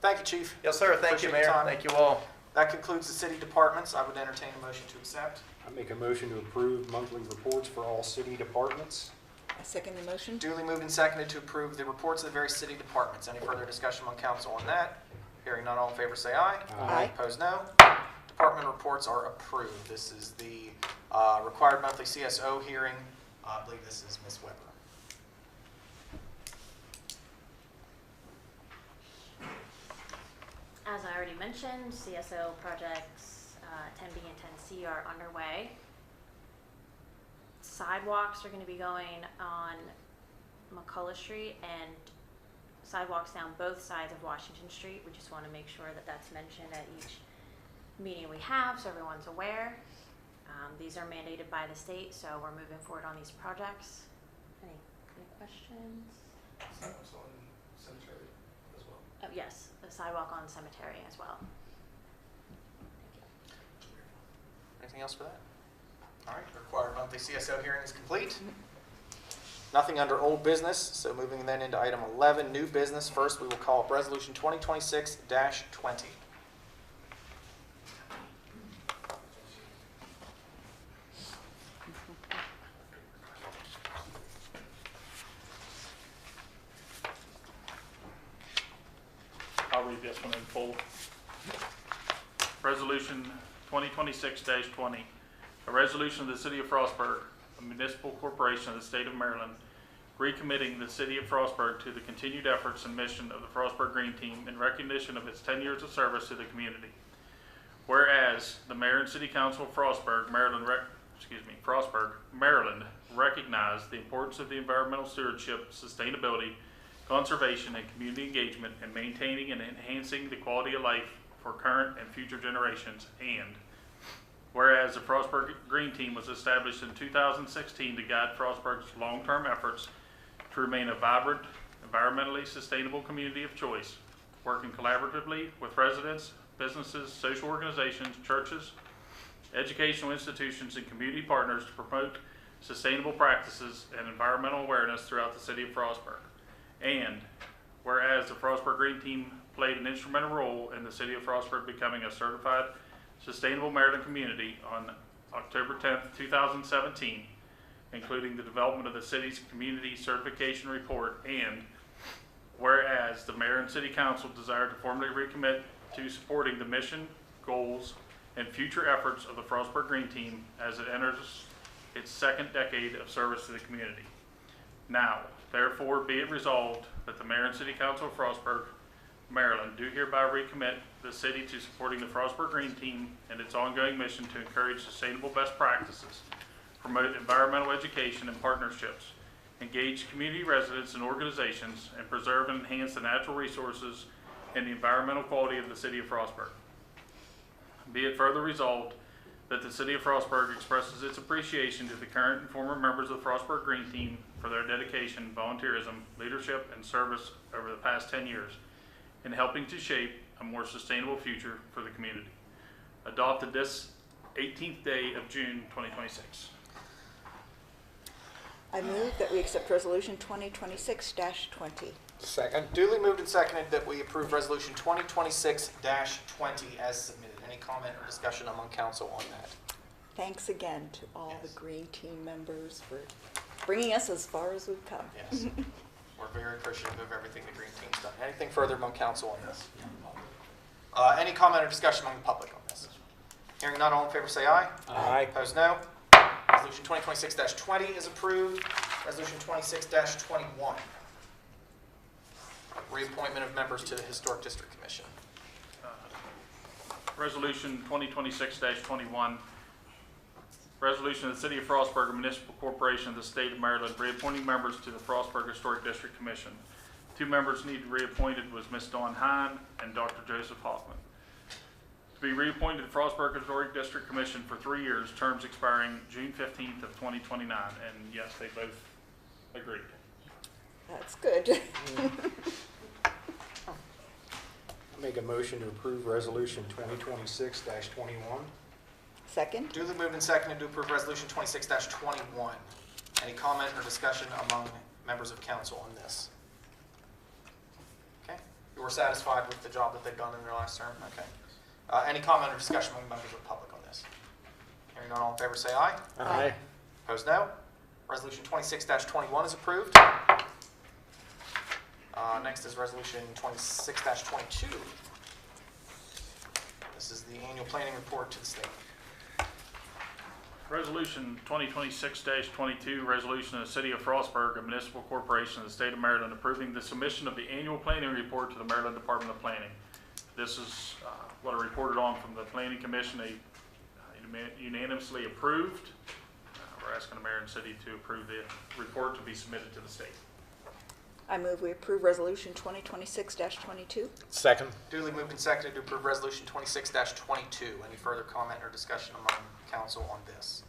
S1: Thank you, Chief.
S13: Yes, sir. Thank
S1: Appreciate
S13: you,
S1: your
S13: Mayor.
S1: time.
S13: Thank you all.
S1: That concludes the city departments. I would entertain a motion to accept.
S11: I make a motion to approve monthly reports for all city departments.
S12: I second the motion.
S1: Duly moved and seconded to approve the reports of the various city departments. Any further discussion on council on that? Hearing none, all in favor say aye.
S12: Aye.
S1: Opposed, no. Department reports are approved. This is the required monthly CSO hearing. I believe this is Ms. Weber.
S10: As I already mentioned, CSO projects 10B and 10C are underway. Sidewalks are going to be going on McCullough Street and sidewalks down both sides of Washington Street. We just want to make sure that that's mentioned at each meeting we have so everyone's aware. These are mandated by the state, so we're moving forward on these projects. Any questions?
S2: Sidewalks on Cemetery as well.
S10: Oh, yes, the sidewalk on Cemetery as well.
S1: Anything else for that? All right, required monthly CSO hearing is complete. Nothing under old business, so moving then into item 11, new business. First, we will call up Resolution 2026-20.
S14: I'll read this one in full. Resolution 2026-20, a resolution of the City of Frostburg, a municipal corporation of the state of Maryland, recommitting the City of Frostburg to the continued efforts and mission of the Frostburg Green Team in recognition of its 10 years of service to the community. Whereas the Mayor and City Council of Frostburg, Maryland, recognize the importance of the environmental stewardship, sustainability, conservation, and community engagement in maintaining and enhancing the quality of life for current and future generations. And whereas whereas the Frostburg Green Team was established in 2016 to guide Frostburg's long-term efforts to remain a vibrant, environmentally sustainable community of choice, working collaboratively with residents, businesses, social organizations, churches, educational institutions, and community partners to promote sustainable practices and environmental awareness throughout the city of Frostburg. And whereas the Frostburg Green Team played an instrumental role in the city of Frostburg becoming a certified sustainable Maryland community on October 10th, 2017, including the development of the city's community certification report, and whereas the mayor and city council desire to formally recommit to supporting the mission, goals, and future efforts of the Frostburg Green Team as it enters its second decade of service to the community. Now, therefore, be it resolved that the mayor and city council of Frostburg, Maryland, do hereby recommit the city to supporting the Frostburg Green Team and its ongoing mission to encourage sustainable best practices, promote environmental education and partnerships, engage community residents and organizations, and preserve and enhance the natural resources and the environmental quality of the city of Frostburg. Be it further resolved that the city of Frostburg expresses its appreciation to the current and former members of the Frostburg Green Team for their dedication, volunteerism, leadership, and service over the past 10 years in helping to shape a more sustainable future for the community. Adopted this 18th day of June 2026.
S12: I move that we accept Resolution 2026-20.
S4: Second.
S1: Duly moved and seconded that we approve Resolution 2026-20 as submitted. Any comment or discussion among council on that?
S12: Thanks again to all the Green Team members for bringing us as far as we've come.
S1: Yes. We're very appreciative of everything the Green Team's done. Anything further among council on this? Any comment or discussion among the public on this? Hearing none, all in favor say aye.
S4: Aye.
S1: Opposed, no. Resolution 2026-20 is approved. Resolution 26-21. Reappointment of members to the Historic District Commission.
S14: Resolution 2026-21, resolution of the City of Frostburg, a municipal corporation of the state of Maryland, reappointing members to the Frostburg Historic District Commission. Two members needed reappointed was Ms. Dawn Hine and Dr. Joseph Hoffman. To be reappointed to the Frostburg Historic District Commission for 3 years, terms expiring June 15th of 2029. And yes, they both agreed.
S12: That's good.
S11: Make a motion to approve Resolution 2026-21.
S12: Second?
S1: Duly moved and seconded to approve Resolution 26-21. Any comment or discussion among members of council on this? Okay. You were satisfied with the job that they've done in their last term? Okay. Any comment or discussion among members of the public on this? Hearing none, all in favor say aye.
S4: Aye.
S1: Opposed, no. Resolution 26-21 is approved. Next is Resolution 26-22. This is the annual planning report to the state.
S14: Resolution 2026-22, resolution of the City of Frostburg, a municipal corporation of the state of Maryland, approving the submission of the annual planning report to the Maryland Department of Planning. This is what I reported on from the Planning Commission. They unanimously approved. We're asking the mayor and city to approve the report to be submitted to the state.
S12: I move we approve Resolution 2026-22.
S4: Second.
S1: Duly moved and seconded to approve Resolution 26-22. Any further comment or discussion among council on this?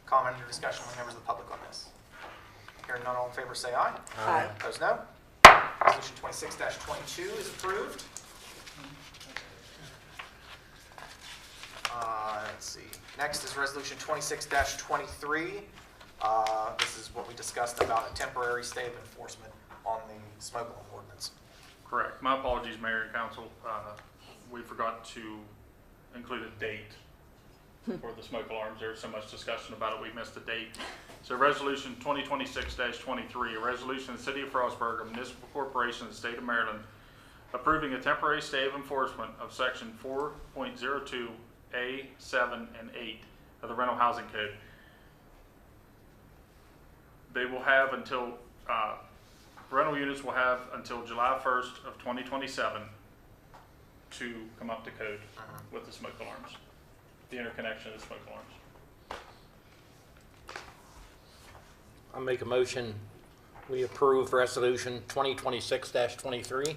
S1: Comment or discussion among members of the public on this? Hearing none, all in favor say aye.
S12: Aye.
S1: Opposed, no. Resolution 26-22 is approved. Let's see. Next is Resolution 26-23. This is what we discussed about a temporary stay of enforcement on the smoke alarm ordinance.
S14: Correct. My apologies, Mayor and Council. We forgot to include a date for the smoke alarms. There was so much discussion about it, we missed a date. So Resolution 2026-23, a resolution of the City of Frostburg, a municipal corporation of the state of Maryland, approving a temporary stay of enforcement of Section 4.02A, 7, and 8 of the Rental Housing Code. They will have until, rental units will have until July 1st of 2027 to come up to code with the smoke alarms, the interconnection of the smoke alarms.
S4: I'll make a motion, we approve Resolution 2026-23.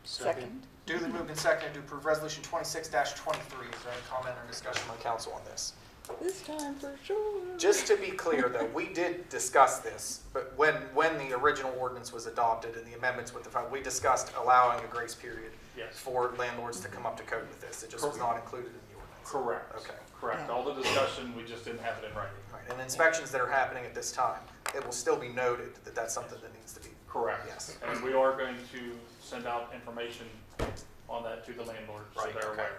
S12: Second.
S1: Duly moved and seconded to approve Resolution 26-23. Is there any comment or discussion on council on this?
S12: This time for sure.
S1: Just to be clear, though, we did discuss this, but when the original ordinance was adopted and the amendments with we discussed allowing a grace period
S14: Yes.
S1: for landlords to come up to code with this. It just was not included in the ordinance.
S14: Correct.
S1: Okay.
S14: Correct. All the discussion, we just didn't have it in writing.
S1: Right. And inspections that are happening at this time, it will still be noted that that's something that needs to be.
S14: Correct.
S1: Yes.
S14: And we are going to send out information on that to the landlord, so
S1: Right,
S14: they're
S1: okay.
S14: aware.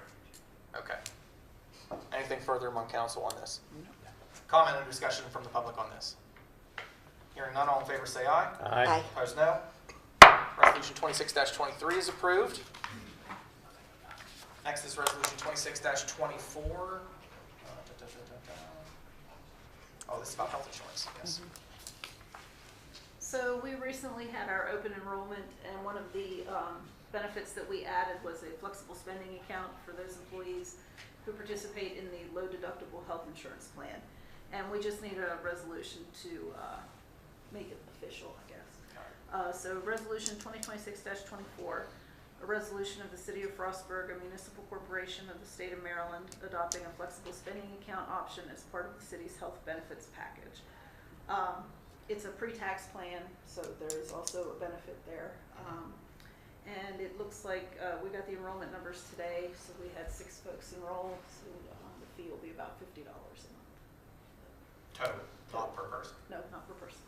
S1: Okay. Anything further among council on this? Comment or discussion from the public on this? Hearing none, all in favor say aye.
S12: Aye.
S1: Opposed, no. Resolution 26-23 is approved. Next is Resolution 26-24. Oh, this is about health insurance, yes.
S7: So we recently had our open enrollment, and one of the benefits that we added was a flexible spending account for those employees who participate in the low deductible health insurance plan. And we just need a resolution to make it official, I guess. So Resolution 2026-24, a resolution of the City of Frostburg, a municipal corporation of the state of Maryland, adopting a flexible spending account option as part of the city's health benefits package. It's a pre-tax plan, so there's also a benefit there. And it looks like we got the enrollment numbers today, so we had 6 folks enroll, so the fee will be about $50 a month.
S1: Total, not per person.
S7: No, not per person.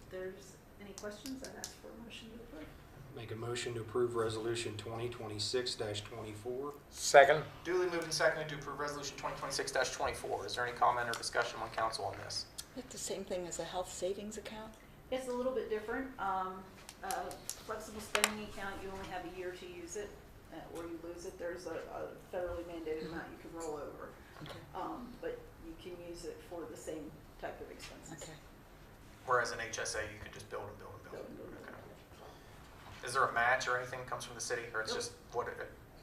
S7: There's any questions, I'd ask for a motion to approve.
S11: Make a motion to approve Resolution 2026-24.
S4: Second.
S1: Duly moved and seconded to approve Resolution 2026-24. Is there any comment or discussion among council on this?
S12: It's the same thing as a health savings account?
S7: It's a little bit different. Flexible spending account, you only have a year to use it, or you lose it. There's a federally mandated amount you can roll over.
S12: Okay.
S7: But you can use it for the same type of expenses.
S12: Okay.
S1: Whereas in HSA, you could just build and build and build. Okay. Is there a match or anything that comes from the city, or it's just what a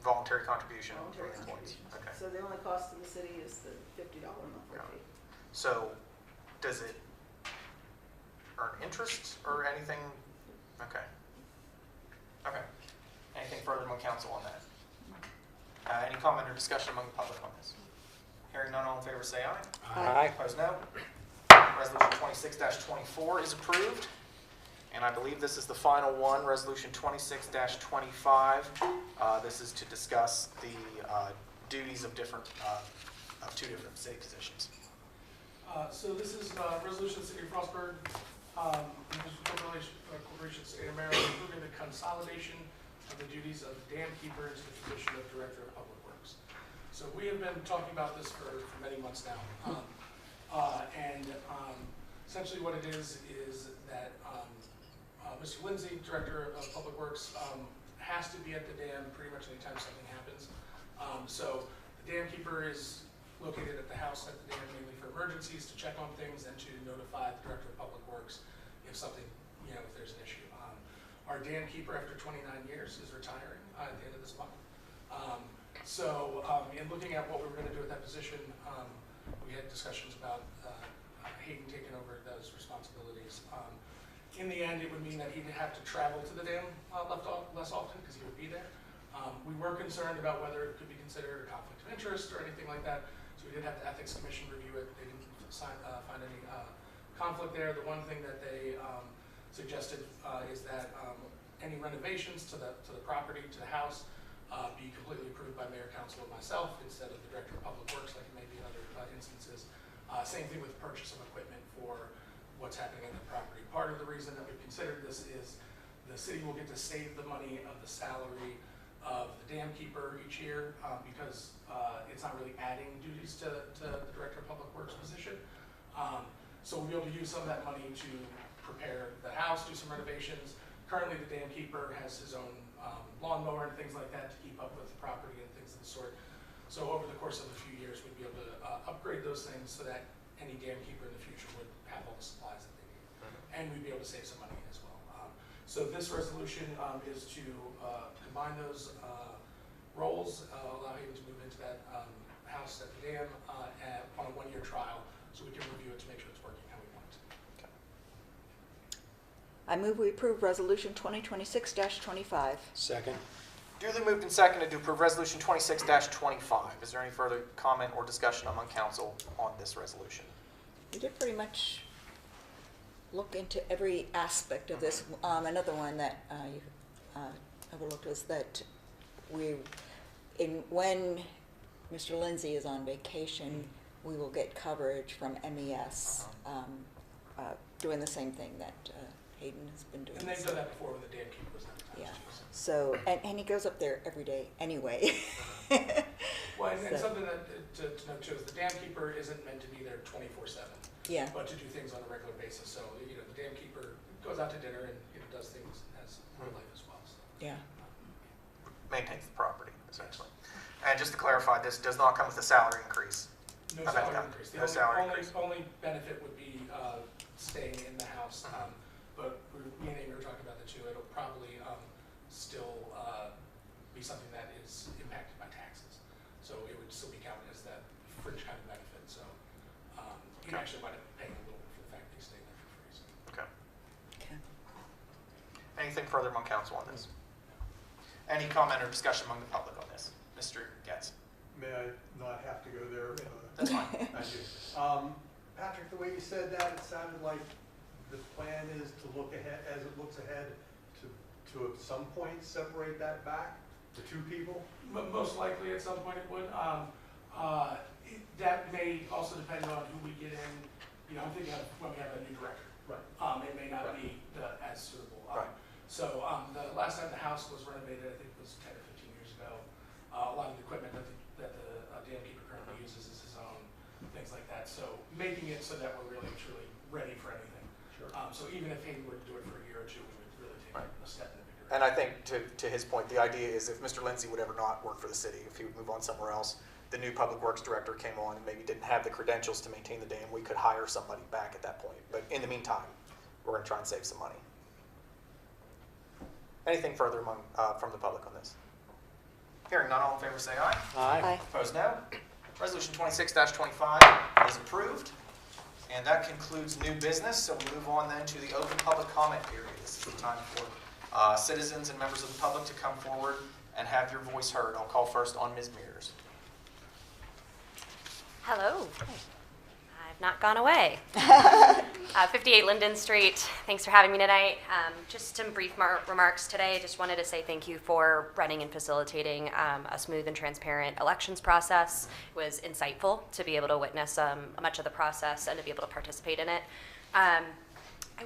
S1: voluntary contribution?
S7: Voluntary
S1: from the employees?
S7: contribution.
S1: Okay.
S7: So the only cost to the city is the $50 monthly fee.
S1: So, does it earn interest or anything? Okay. Okay. Anything further among council on that? Any comment or discussion among the public on this? Hearing none, all in favor say aye.
S4: Aye.
S1: Opposed, no. Resolution 26-24 is approved. And I believe this is the final one, Resolution 26-25. This is to discuss the duties of different, of 2 different city positions.
S2: So this is a resolution of the City of Frostburg, corporation of the State of Maryland, approving the consolidation of the duties of dam keeper into the position of Director of Public Works. So we have been talking about this for many months now. Essentially what it is that Mr. Lindsay, Director of Public Works, has to be at the dam pretty much anytime something happens. So the dam keeper is located at the house at the dam mainly for emergencies, to check on things, and to notify the Director of Public Works if something, if there's an issue. Our dam keeper, after 29 years, is retiring at the end of this month. In looking at what we were going to do with that position, we had discussions about Hayden taking over those responsibilities. In the end, it would mean that he'd have to travel to the dam less often because he would be there. We were concerned about whether it could be considered a conflict of interest or anything like that, so we did have the Ethics Commission review it. They didn't find any conflict there. The one thing that they suggested is that any renovations to the property, to the house, be completely approved by Mayor, Council, and myself instead of the Director of Public Works, like it may be in other instances. Same thing with purchase of equipment for what's happening in the property. Part of the reason that we considered this is the city will get to save the money of the salary of the dam keeper each year because it's not really adding duties to the Director of Public Works position. So we'll be able to use some of that money to prepare the house, do some renovations. Currently, the dam keeper has his own lawnmower and things like that to keep up with the property and things of the sort. So over the course of a few years, we'd be able to upgrade those things so that any dam keeper in the future would have all the supplies that they need. And we'd be able to save some money as well. So this resolution is to combine those roles, allow him to move into that house at the dam on a 1-year trial, so we can review it to make sure it's working how we want it to.
S12: I move we approve Resolution 2026-25.
S11: Second.
S1: Duly moved and seconded to approve Resolution 26-25. Is there any further comment or discussion among council on this resolution?
S12: We did pretty much look into every aspect of this. Another one that you overlooked was that when Mr. Lindsay is on vacation, we will get coverage from MES, doing the same thing that Hayden has been doing.
S9: And they've done that before when the dam keeper was on the
S12: Yeah.
S9: too, so.
S12: So, and he goes up there every day anyway.
S9: Well, and
S12: So-
S9: something that to note too is the dam keeper isn't meant to be there 24/7,
S12: Yeah.
S9: but to do things on a regular basis. So, you know, the dam keeper goes out to dinner and, you know, does things as real life as well. So.
S12: Yeah.
S1: Maintains the property, essentially. And just to clarify, this does not come with a salary increase.
S9: No
S1: Okay,
S9: salary
S1: yeah.
S9: increase. The
S1: No salary
S9: only
S1: increase.
S9: only benefit would be staying in the house. But me and Amy were talking about that too. It'll probably still be something that is impacted by taxes. So it would still be counted as that fringe kind of benefit. So you
S1: Okay.
S9: actually might have to pay a little bit for the fact that you stay there for free. So.
S1: Okay.
S12: Okay.
S1: Anything further among council on this? Any comment or discussion among the public on this? Mr. Getz?
S15: May I not have to go there?
S1: That's fine.
S15: Thank you. Patrick, the way you said that, it sounded like the plan is to look ahead, as it looks ahead, to at some point separate that back, the two people?
S9: Most likely at some point it would. That may also depend on who we get in. You know, I'm thinking of when we have a new director.
S15: Right.
S9: It may not be as suitable.
S1: Right.
S9: So the last time the house was renovated, I think it was 10 or 15 years ago. A lot of the equipment that the dam keeper currently uses is his own, things like that. So making it so that we're really truly ready for anything.
S15: Sure.
S9: So even if Hayden were to do it for a year or two, we would really take
S1: Right.
S9: a step in the big direction.
S1: And I think to his point, the idea is if Mr. Lindsay would ever not work for the city, if he would move on somewhere else, the new public works director came on and maybe didn't have the credentials to maintain the dam, we could hire somebody back at that point. But in the meantime, we're going to try and save some money. Anything further from the public on this? Hearing none, all in favor say aye.
S12: Aye.
S1: Opposed, no. Resolution 26-25 is approved. And that concludes new business, so we'll move on then to the open public comment period. This is the time for citizens and members of the public to come forward and have your voice heard. I'll call first on Ms. Mears.
S16: Hello. I've not gone away. 58 Linden Street. Thanks for having me tonight. Just some brief remarks today. Just wanted to say thank you for running and facilitating a smooth and transparent elections process. It was insightful to be able to witness much of the process and to be able to participate in it. I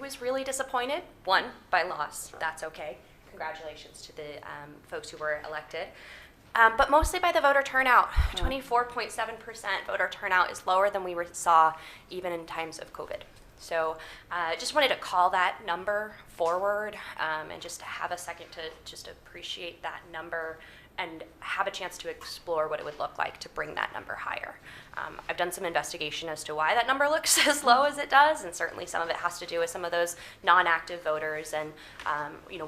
S16: was really disappointed, one, by loss. That's okay. Congratulations to the folks who were elected. But mostly by the voter turnout. 24.7% voter turnout is lower than we saw even in times of COVID. So I just wanted to call that number forward and just have a second to just appreciate that number and have a chance to explore what it would look like to bring that number higher. I've done some investigation as to why that number looks as low as it does, and certainly some of it has to do with some of those non-active voters and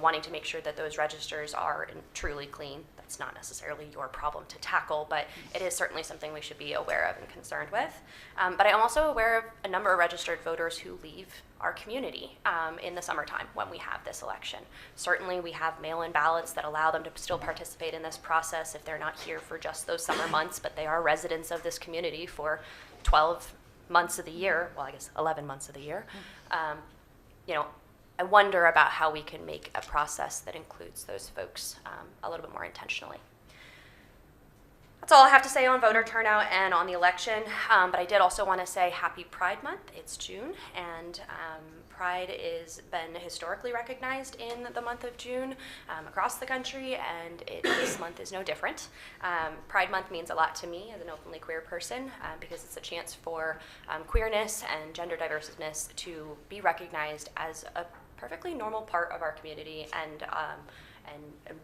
S16: wanting to make sure that those registers are truly clean. That's not necessarily your problem to tackle, but it is certainly something we should be aware of and concerned with. But I'm also aware of a number of registered voters who leave our community in the summertime when we have this election. Certainly we have mail-in ballots that allow them to still participate in this process if they're not here for just those summer months, but they are residents of this community for 12 months of the year, well, I guess 11 months of the year. I wonder about how we can make a process that includes those folks a little bit more intentionally. That's all I have to say on voter turnout and on the election, but I did also want to say happy Pride Month. It's June, and Pride has been historically recognized in the month of June across the country, and this month is no different. Pride Month means a lot to me as an openly queer person because it's a chance for queerness and gender diverseness to be recognized as a perfectly normal part of our community and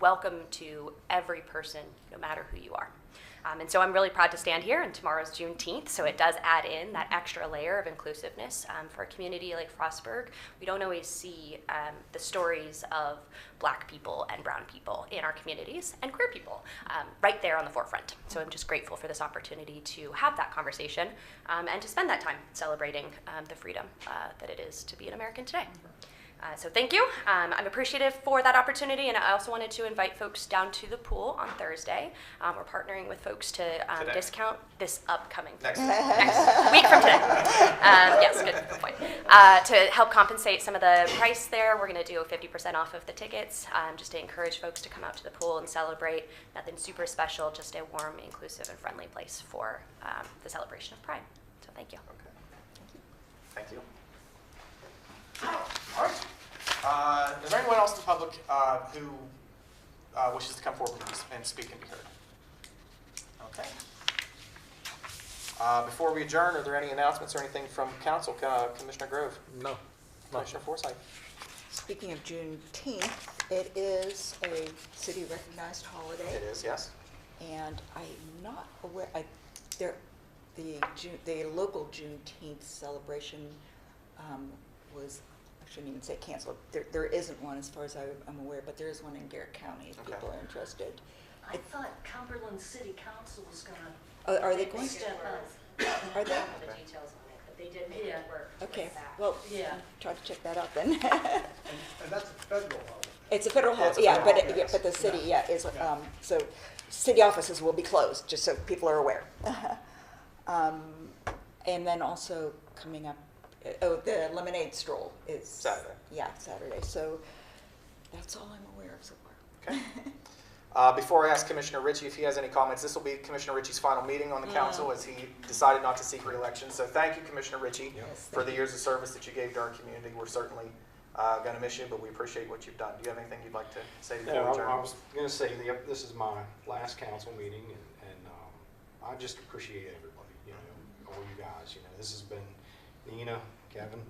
S16: welcome to every person, no matter who you are. And so I'm really proud to stand here, and tomorrow's Juneteenth, so it does add in that extra layer of inclusiveness. For a community like Frostburg, we don't always see the stories of Black people and brown people in our communities, and queer people right there on the forefront. So I'm just grateful for this opportunity to have that conversation and to spend that time celebrating the freedom that it is to be an American today. So thank you. I'm appreciative for that opportunity, and I also wanted to invite folks down to the pool on Thursday. We're partnering with folks to
S1: Today?
S16: discount this upcoming
S1: Next
S16: next week from today. Yes, good point. To help compensate some of the price there, we're going to do a 50% off of the tickets, just to encourage folks to come out to the pool and celebrate. Nothing super special, just a warm, inclusive, and friendly place for the celebration of Pride. So thank you.
S1: Thank you. All right. Is there anyone else in the public who wishes to come forward and speak and be heard? Okay. Before we adjourn, are there any announcements or anything from council? Commissioner Grove?
S11: No.
S1: Commissioner Forsythe?
S12: Speaking of Juneteenth, it is a city-recognized holiday.
S1: It is, yes.
S12: And I'm not aware, the local Juneteenth celebration was, I shouldn't even say canceled. There isn't one as far as I'm aware, but there is one in Garrett County if people are interested.
S8: I thought Cumberland City Council was gonna.
S12: Are they going to?
S8: Step up.
S12: Are they?
S8: I don't know the details on it, but they did make it work.
S12: Okay, well,
S8: Yeah.
S12: try to check that out then.
S15: And that's a federal holiday.
S12: It's a federal
S1: Yeah, it's
S12: holiday,
S1: a
S12: yeah,
S1: federal
S12: but,
S1: holiday,
S12: but the
S1: yes.
S12: city, is, so city offices will be closed, just so people are aware. And then also coming up, the lemonade stroll is.
S1: Saturday.
S12: Yeah, Saturday, so that's all I'm aware of so far.
S1: Okay. Before I ask Commissioner Ritchie if he has any comments, this will be Commissioner Ritchie's final meeting on the council as he decided not to seek re-election. So thank you, Commissioner Ritchie, for the years of service that you gave to our community. We're certainly going to miss you, but we appreciate what you've done. Do you have anything you'd like to say before we
S11: No,
S1: adjourn?
S11: I was going to say, this is my last council meeting, and I just appreciate everybody, all you guys. This has been, Nina, Kevin,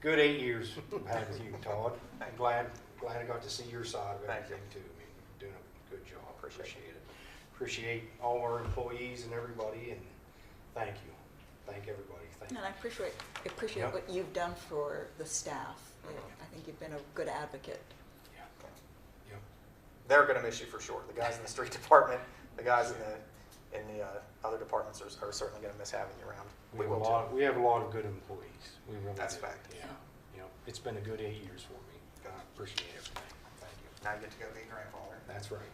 S11: good 8 years I've had with you, Todd. I'm glad I got to see your side of everything, too. I mean, you're doing a good job. Appreciate it. Appreciate all our employees and everybody, and thank you. Thank everybody. Thank you.
S12: And I appreciate what you've done for the staff. I think you've been a good advocate.
S1: They're going to miss you for sure. The guys in the street department, the guys in the other departments are certainly going to miss having you around.
S11: We have a lot of good employees. We really
S1: That's
S11: do.
S1: fact.
S11: Yeah. It's been a good 8 years for me. I appreciate everything. Thank you.
S1: Now you get to go be a grandfather.
S11: That's right.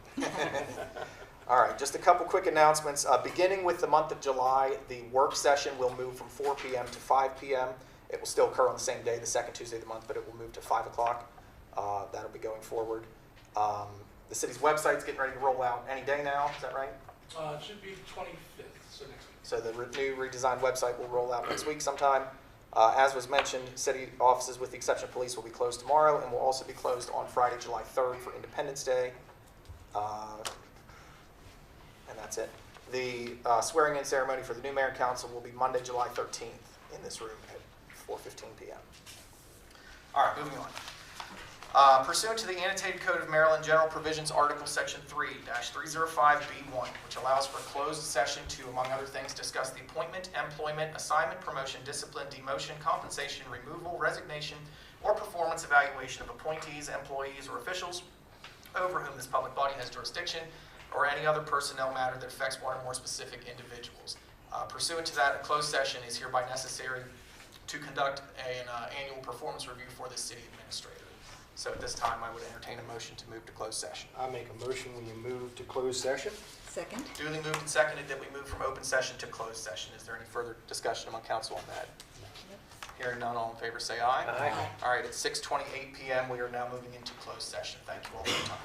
S1: All right, just a couple quick announcements. Beginning with the month of July, the work session will move from 4 p.m. to 5 p.m. It will still occur on the same day, the second Tuesday of the month, but it will move to 5 o'clock. That'll be going forward. The city's website's getting ready to roll out any day now. Is that right?
S9: It should be 25th, so next week.
S1: So the new redesigned website will roll out next week sometime. As was mentioned, city offices, with the exception of police, will be closed tomorrow and will also be closed on Friday, July 3rd for Independence Day. And that's it. The swearing-in ceremony for the new mayor and council will be Monday, July 13th in this room at 4:15 p.m. All right, moving on. Pursuant to the Annotated Code of Maryland General Provisions, Article Section 3-305B1, which allows for a closed session to, among other things, discuss the appointment, employment, assignment, promotion, discipline, demotion, compensation, removal, resignation, or performance evaluation of appointees, employees, or officials over whom this public body has jurisdiction, or any other personnel matter that affects one or more specific individuals. Pursuant to that, a closed session is hereby necessary to conduct an annual performance review for the city administrator. So at this time, I would entertain a motion to move to closed session.
S11: I make a motion we move to closed session.
S12: Second.
S1: Duly moved and seconded that we move from open session to closed session. Is there any further discussion among council on that? Hearing none, all in favor say aye.
S4: Aye.
S1: All right, it's 6:28 p.m. We are now moving into closed session. Thank you all for your time.